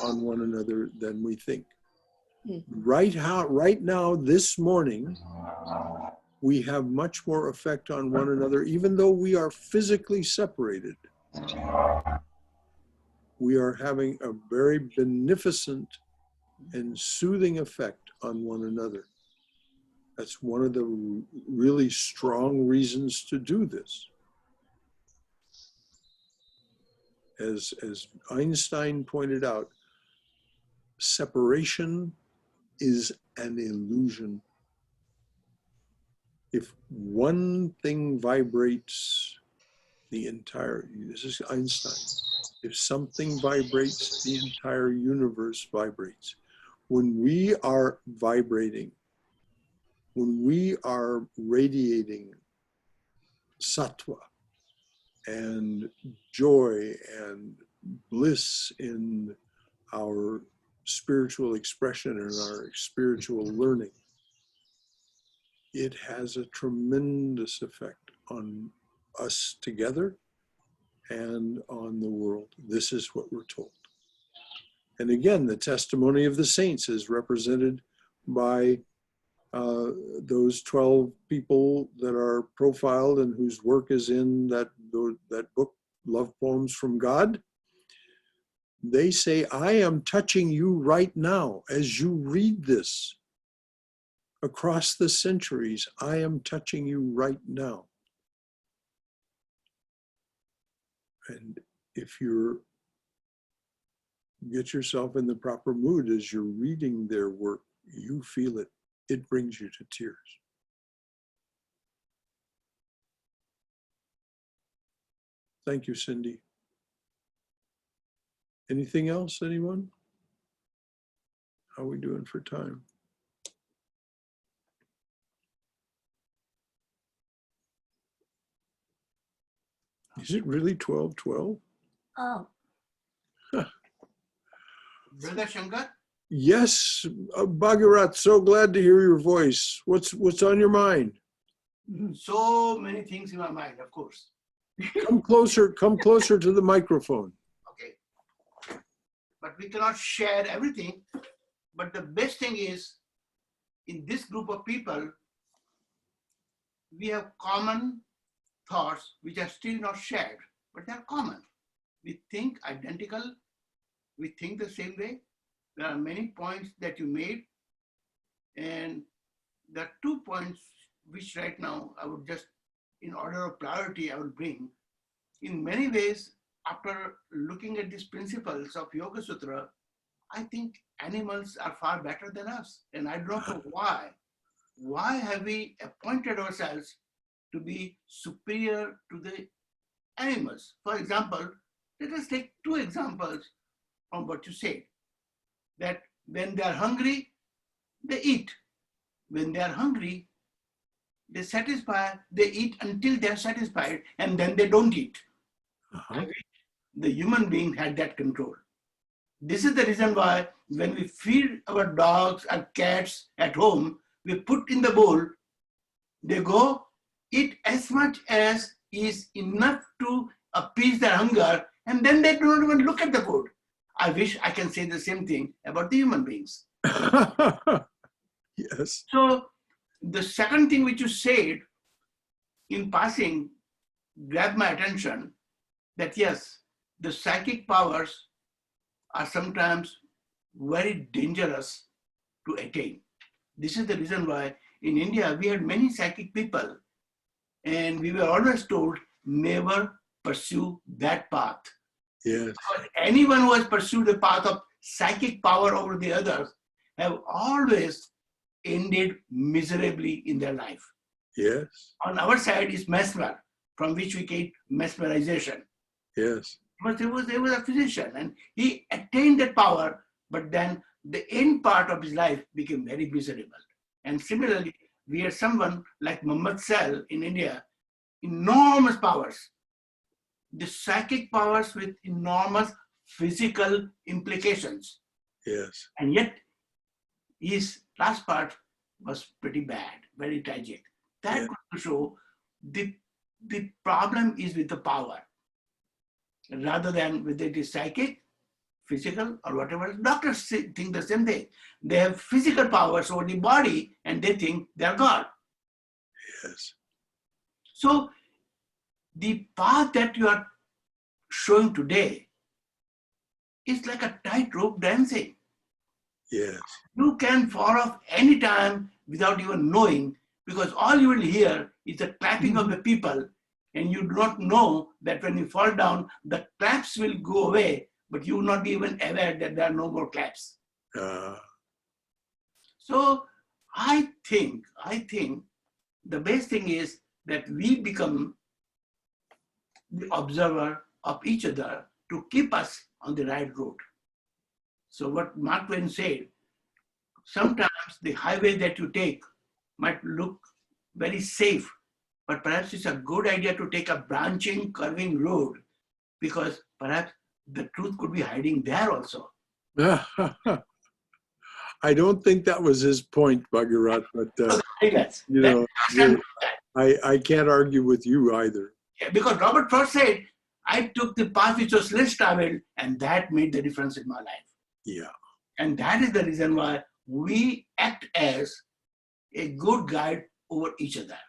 on one another than we think. Right now, this morning, we have much more effect on one another, even though we are physically separated. We are having a very beneficent and soothing effect on one another. That's one of the really strong reasons to do this. As Einstein pointed out, separation is an illusion. If one thing vibrates, this is Einstein, if something vibrates, the entire universe vibrates. When we are vibrating, when we are radiating sattva and joy and bliss in our spiritual expression and our spiritual learning, it has a tremendous effect on us together and on the world. This is what we're told. And again, the testimony of the saints is represented by those 12 people that are profiled and whose work is in that book, Love Poems from God. They say, I am touching you right now as you read this. Across the centuries, I am touching you right now. And if you get yourself in the proper mood as you're reading their work, you feel it it brings you to tears. Thank you, Cindy. Anything else, anyone? How are we doing for time? Is it really 12:12? Oh. Brother Shankar? Yes, Bhagarat, so glad to hear your voice. What's on your mind? So many things in my mind, of course. Come closer to the microphone. Okay. But we cannot share everything. But the best thing is, in this group of people, we have common thoughts which are still not shared, but they are common. We think identical. We think the same way. There are many points that you made. And there are 2 points which right now I would just, in order of priority, I will bring. In many ways, after looking at these principles of Yoga Sutra, I think animals are far better than us. And I don't know why. Why have we appointed ourselves to be superior to the animals? For example, let us take 2 examples from what you said. That when they are hungry, they eat. When they are hungry, they eat until they are satisfied, and then they don't eat. I wish the human being had that control. This is the reason why when we feed our dogs or cats at home, we put in the bowl, they go eat as much as is enough to appease their hunger, and then they don't even look at the food. I wish I can say the same thing about the human beings. Yes. So the second thing which you said in passing grabbed my attention, that yes, the psychic powers are sometimes very dangerous to attain. This is the reason why in India we had many psychic people, and we were always told never pursue that path. Yes. Because anyone who has pursued the path of psychic power over the others have always ended miserably in their life. Yes. On our side is mesmer, from which we get mesmerization. Yes. But there was a physician, and he attained that power, but then the end part of his life became very miserable. And similarly, we had someone like Muhammad Sal in India, enormous powers. The psychic powers with enormous physical implications. Yes. And yet, his last part was pretty bad, very tragic. That Yeah. goes to show the problem is with the power, rather than whether it is psychic, physical, or whatever. Doctors think the same thing. They have physical powers over the body, and they think they are God. Yes. So the path that you are showing today is like a tightrope dancing. Yes. You can fall off anytime without even knowing, because all you will hear is the clapping of the people, and you do not know that when you fall down, the claps will go away, but you will not be even aware that there are no more claps. So I think the best thing is that we become the observer of each other to keep us on the right road. So what Mark Twain said, sometimes the highway that you take might look very safe, but perhaps it's a good idea to take a branching, curving road, because perhaps the truth could be hiding there also. I don't think that was his point, Bhagarat, but you know, I can't argue with you either. Yeah, because Robert Frost said, I took the path which was less traveled, and that made the difference in my life. Yeah. And that is the reason why we act as a good guide over each other.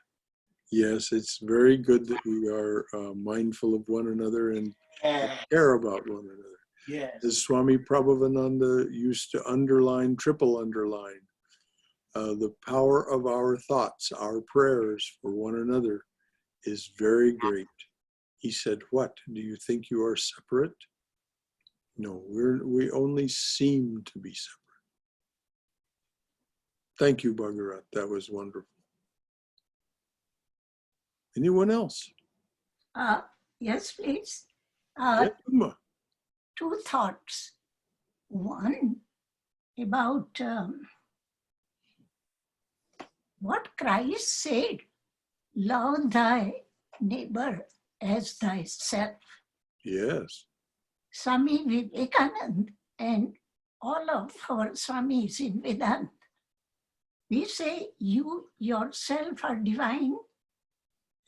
Yes, it's very good that we are mindful of one another and care about one another. Yes. As Swami Prabhavananda used to underline, triple underline, the power of our thoughts, our prayers for one another is very great. He said, what, do you think you are separate? No, we only seem to be separate. Thank you, Bhagarat. That was wonderful. Anyone else? Yes, please. Yeah, Uma. Two thoughts. One about what Christ said, love thy neighbor as thyself. Yes. Swami Vivekananda and all of our Swamis in Vedanta, we say you yourself are divine.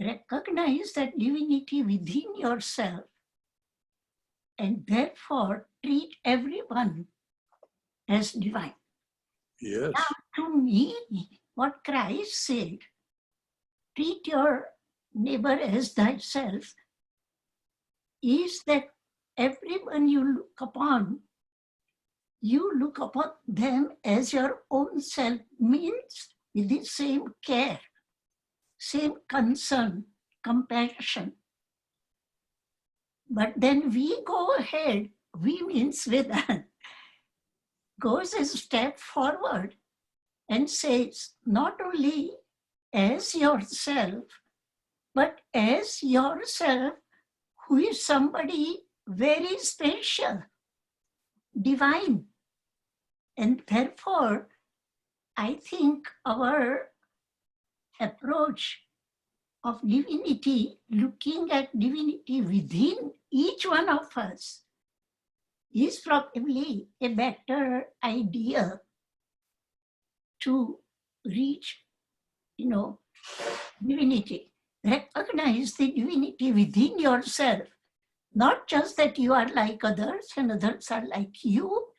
Recognize that divinity within yourself and therefore treat everyone as divine. Yes. Now, to me, what Christ said, treat your neighbor as thyself, is that everyone you look upon them as your own self, means with the same care, same concern, compassion. But then we go ahead, we means Vedanta, goes a step forward and says, not only as yourself, but as yourself who is somebody very special, divine. And therefore, I think our approach of divinity, looking at divinity within each one of us, is probably a better idea to reach, divinity. Recognize the divinity within yourself, not just that you are like others and others are like you,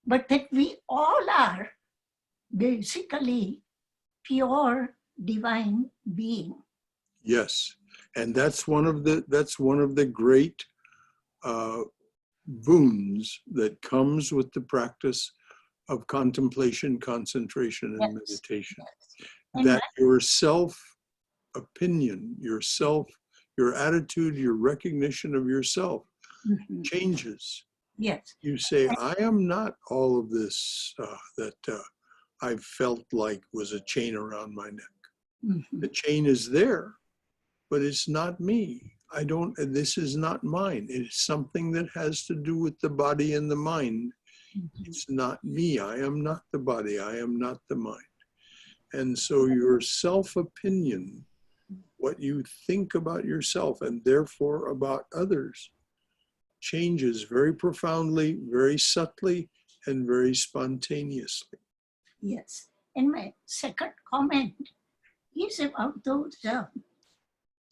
but that we all are basically pure divine being. Yes. And that's one of the great boons that comes with the practice of contemplation, concentration, and Yes. meditation. And That your self-opinion, your attitude, your recognition of yourself changes. Yes. You say, I am not all of this that I felt like was a chain around my neck. The chain is there, but it's not me. This is not mine. It is something that has to do with the body and the mind. It's not me. I am not the body. I am not the mind. And so your self-opinion, what you think about yourself and therefore about others, changes very profoundly, very subtly, and very spontaneously. Yes. And my second comment is about those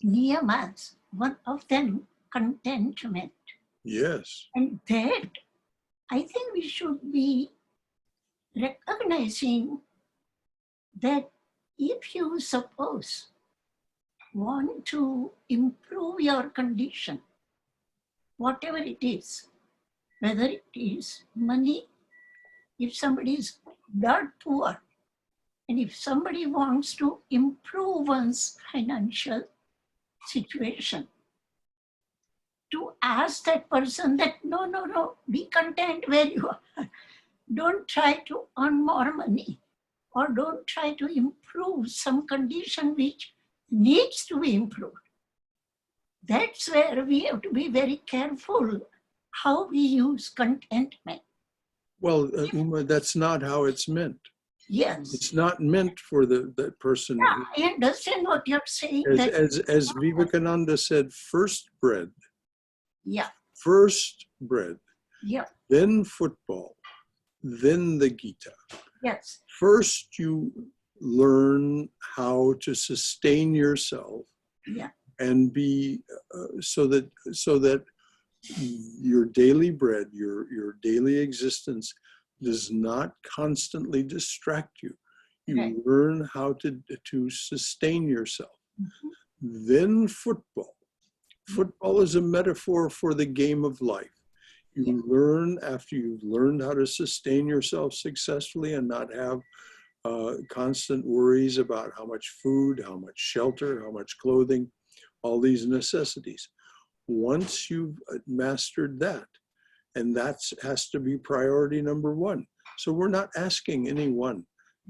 niyamas, one of them contentment. Yes. And that, I think we should be recognizing that if you suppose want to improve your condition, whatever it is, whether it is money, if somebody is dirt poor, and if somebody wants to improve one's financial situation, to ask that person that, no, be content where you are. Don't try to earn more money, or don't try to improve some condition which needs to be improved. That's where we have to be very careful how we use contentment. Well, Uma, that's not how it's meant. Yes. It's not meant for that person. Yeah, I understand what you're saying. As Vivekananda said, first bread. Yeah. First bread. Yeah. Then football. Then the Gita. Yes. First you learn how to sustain yourself. Yeah. And be so that your daily bread, your daily existence does not constantly distract you. You right. learn how to sustain yourself. Then football. Football is a metaphor for the game of life. You learn, after you've learned how to sustain yourself successfully and not have constant worries about how much food, how much shelter, how much clothing, all these necessities. Once you've mastered that, and that has to be priority number one. So we're not asking anyone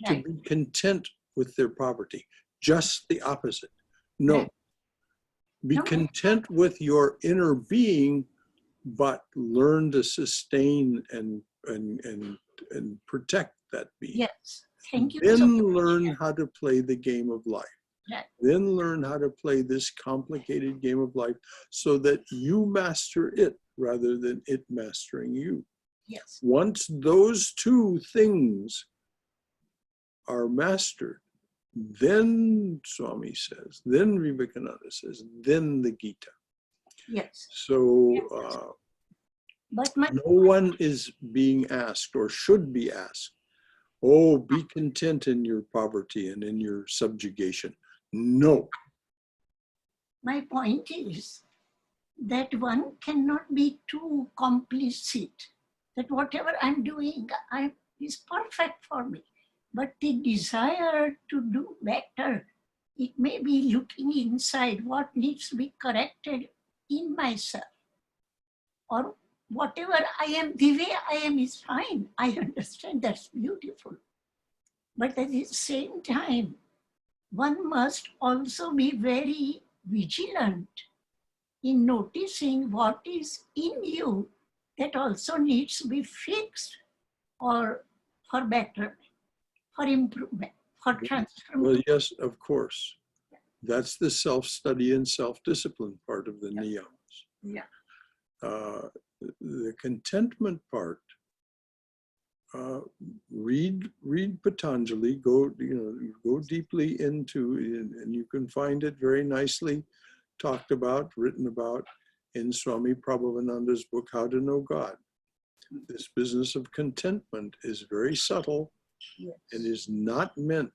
to Right. be content with their poverty. Just the opposite. No. Right. Be No. content with your inner being, but learn to sustain and protect that being. Yes. Thank you Then so much. learn how to play the game of life. Right. Then learn how to play this complicated game of life so that you master it rather than it mastering you. Yes. Once those two things are mastered, then Swami says, then Vivekananda says, then the Gita. Yes. So But my no one is being asked or should be asked, oh, be content in your poverty and in your subjugation. No. my point is that one cannot be too complicit, that whatever I'm doing is perfect for me. But the desire to do better, it may be looking inside what needs to be corrected in myself. Or whatever I am, the way I am is fine. I understand, that's beautiful. But at the same time, one must also be very vigilant in noticing what is in you that also needs to be fixed or for betterment, for improvement, for transformation. Well, yes, of course. That's the self-study and self-discipline part of the niyamas. Yeah. The contentment part, read Patanjali, go deeply into it, and you can find it very nicely talked about, written about in Swami Prabhavananda's book, How to Know God. This business of contentment is very subtle. Yes. and is not meant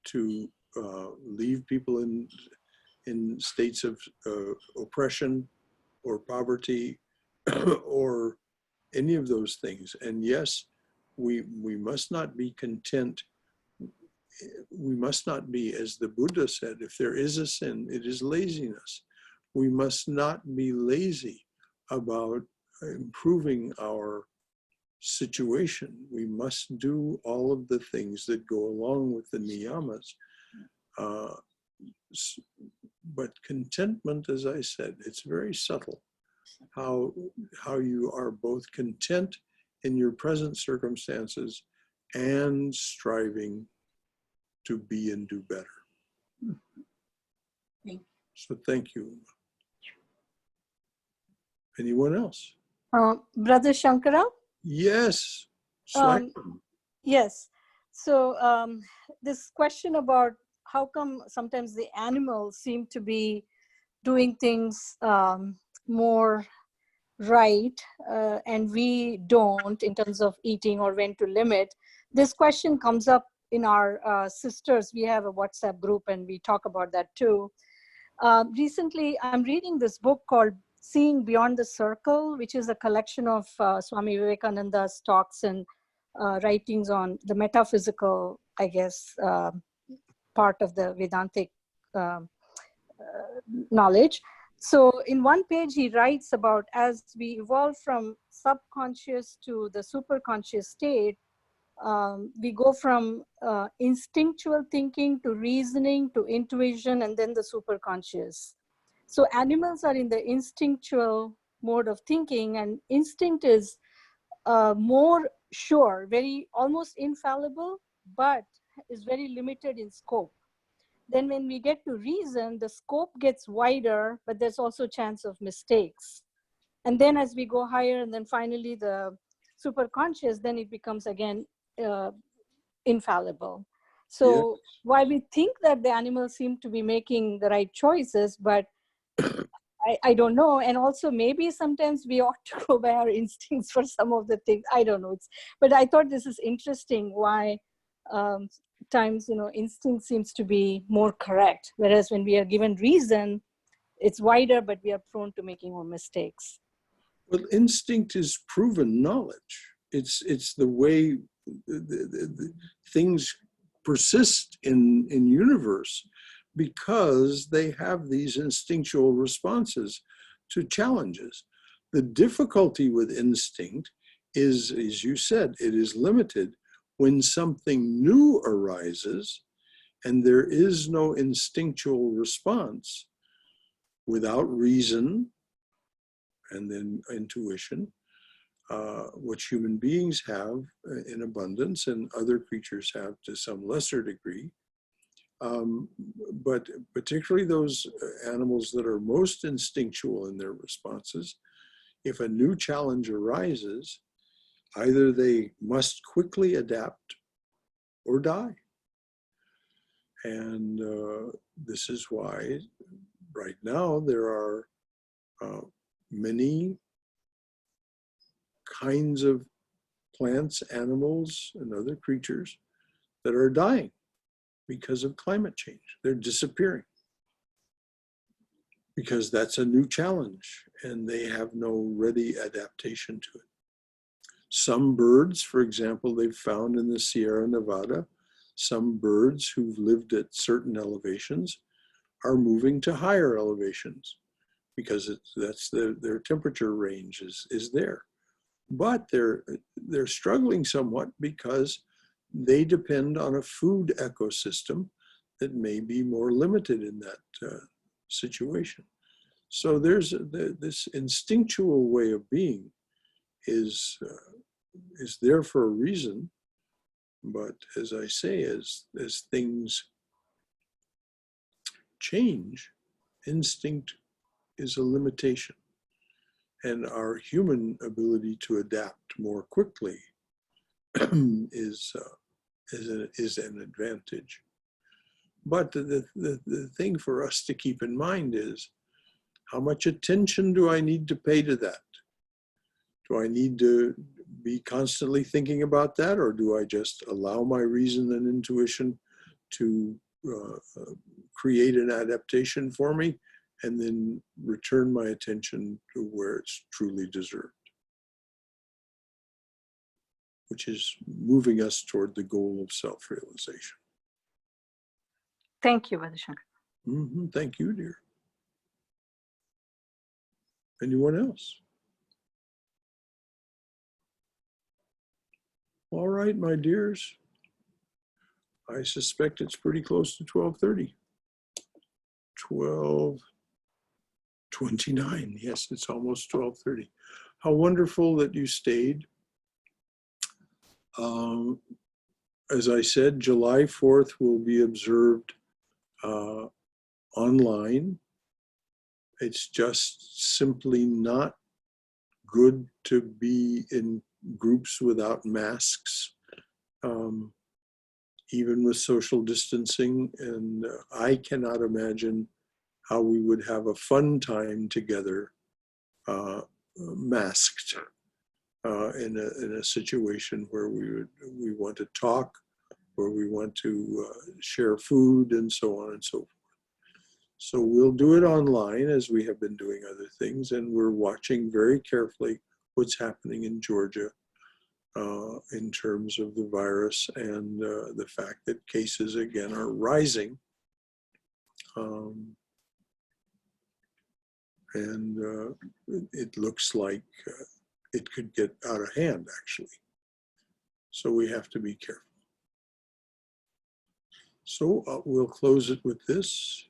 to leave people in states of oppression or poverty or any of those things. And yes, we must not be content. We must not be, as the Buddha said, if there is a sin, it is laziness. We must not be lazy about improving our situation. We must do all of the things that go along with the niyamas. But contentment, as I said, it's very subtle. How you are both content in your present circumstances and striving to be and do better. Thank you. So thank you. Anyone else? Brother Shankara? Yes. Yes. So this question about how come sometimes the animals seem to be doing things more right and we don't in terms of eating or when to limit. This question comes up in our sisters. We have a WhatsApp group and we talk about that too. Recently, I'm reading this book called Seeing Beyond the Circle, which is a collection of Swami Vivekananda's talks and writings on the metaphysical, I guess, part of the Vedantic knowledge. So in one page, he writes about as we evolve from subconscious to the superconscious state, we go from instinctual thinking to reasoning to intuition and then the superconscious. So animals are in the instinctual mode of thinking, and instinct is more sure, very almost infallible, but is very limited in scope. Then when we get to reason, the scope gets wider, but there's also chance of mistakes. And then as we go higher, and then finally the superconscious, then it becomes again infallible. So while we think that the animals seem to be making the right choices, but I don't know. And also maybe sometimes we ought to go by our instincts for some of the things. I don't know. But I thought this is interesting why times, instinct seems to be more correct. Whereas when we are given reason, it's wider, but we are prone to making more mistakes. Well, instinct is proven knowledge. It's the way the things persist in universe because they have these instinctual responses to challenges. The difficulty with instinct is, as you said, it is limited when something new arises and there is no instinctual response, without reason and then intuition, which human beings have in abundance and other creatures have to some lesser degree. But particularly those animals that are most instinctual in their responses, if a new challenge arises, either they must quickly adapt or die. And this is why right now there are many kinds of plants, animals, and other creatures that are dying because of climate change. They're disappearing because that's a new challenge and they have no ready adaptation to it. Some birds, for example, they've found in the Sierra Nevada, some birds who've lived at certain elevations are moving to higher elevations because that's their temperature range is there. But they're struggling somewhat because they depend on a food ecosystem that may be more limited in that situation. So there's this instinctual way of being is there for a reason. But as I say, as things change, instinct is a limitation. And our human ability to adapt more quickly is an advantage. But the thing for us to keep in mind is, how much attention do I need to pay to that? Do I need to be constantly thinking about that, or do I just allow my reason and intuition to create an adaptation for me and then return my attention to where it's truly deserved, which is moving us toward the goal of self-realization. Thank you, Brother Shankara. Thank you, dear. Anyone else? All right, my dears. I suspect it's pretty close to 12:30. 12:29. Yes, it's almost 12:30. How wonderful that you stayed. As I said, July 4th will be observed online. It's just simply not good to be in groups without masks, even with social distancing. And I cannot imagine how we would have a fun time together masked in a situation where we want to talk, where we want to share food and so on and so forth. So we'll do it online as we have been doing other things, and we're watching very carefully what's happening in Georgia in terms of the virus and the fact that cases again are rising. And it looks like it could get out of hand, actually. So we have to be careful. So we'll close it with this.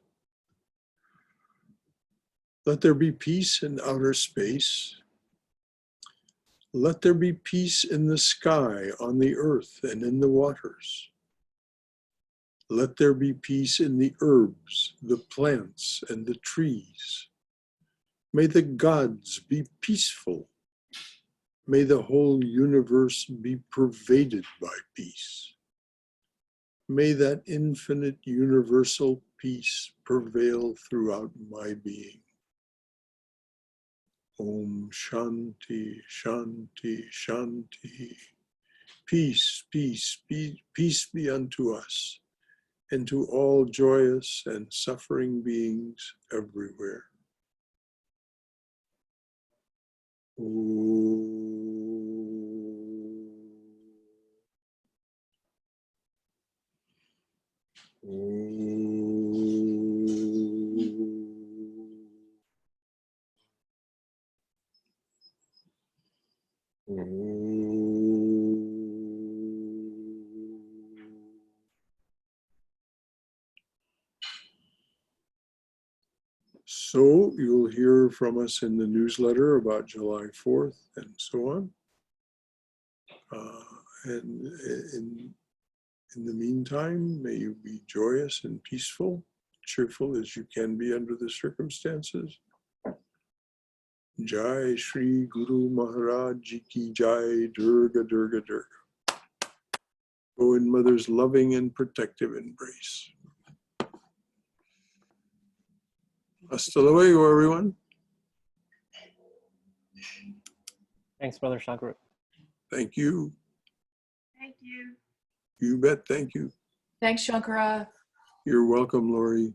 Let there be peace in outer space. Let there be peace in the sky, on the earth, and in the waters. Let there be peace in the herbs, the plants, and the trees. May the gods be peaceful. May the whole universe be pervaded by peace. May that infinite universal peace prevail throughout my being. Om Shanti, Shanti, Shanti. Peace, peace, peace be unto us and to all joyous and suffering beings everywhere. So you'll hear from us in the newsletter about July 4th and so on. And in the meantime, may you be joyous and peaceful, cheerful as you can be under the circumstances. Jai Shri Guru Maharaj Ji Ki Jai, Durga Durga Durga. Go in Mother's loving and protective embrace. Hasta luego, everyone. Thanks, Brother Shankara. Thank you. Thank you. You bet. Thank you. Thanks, Shankara. You're welcome, Lori.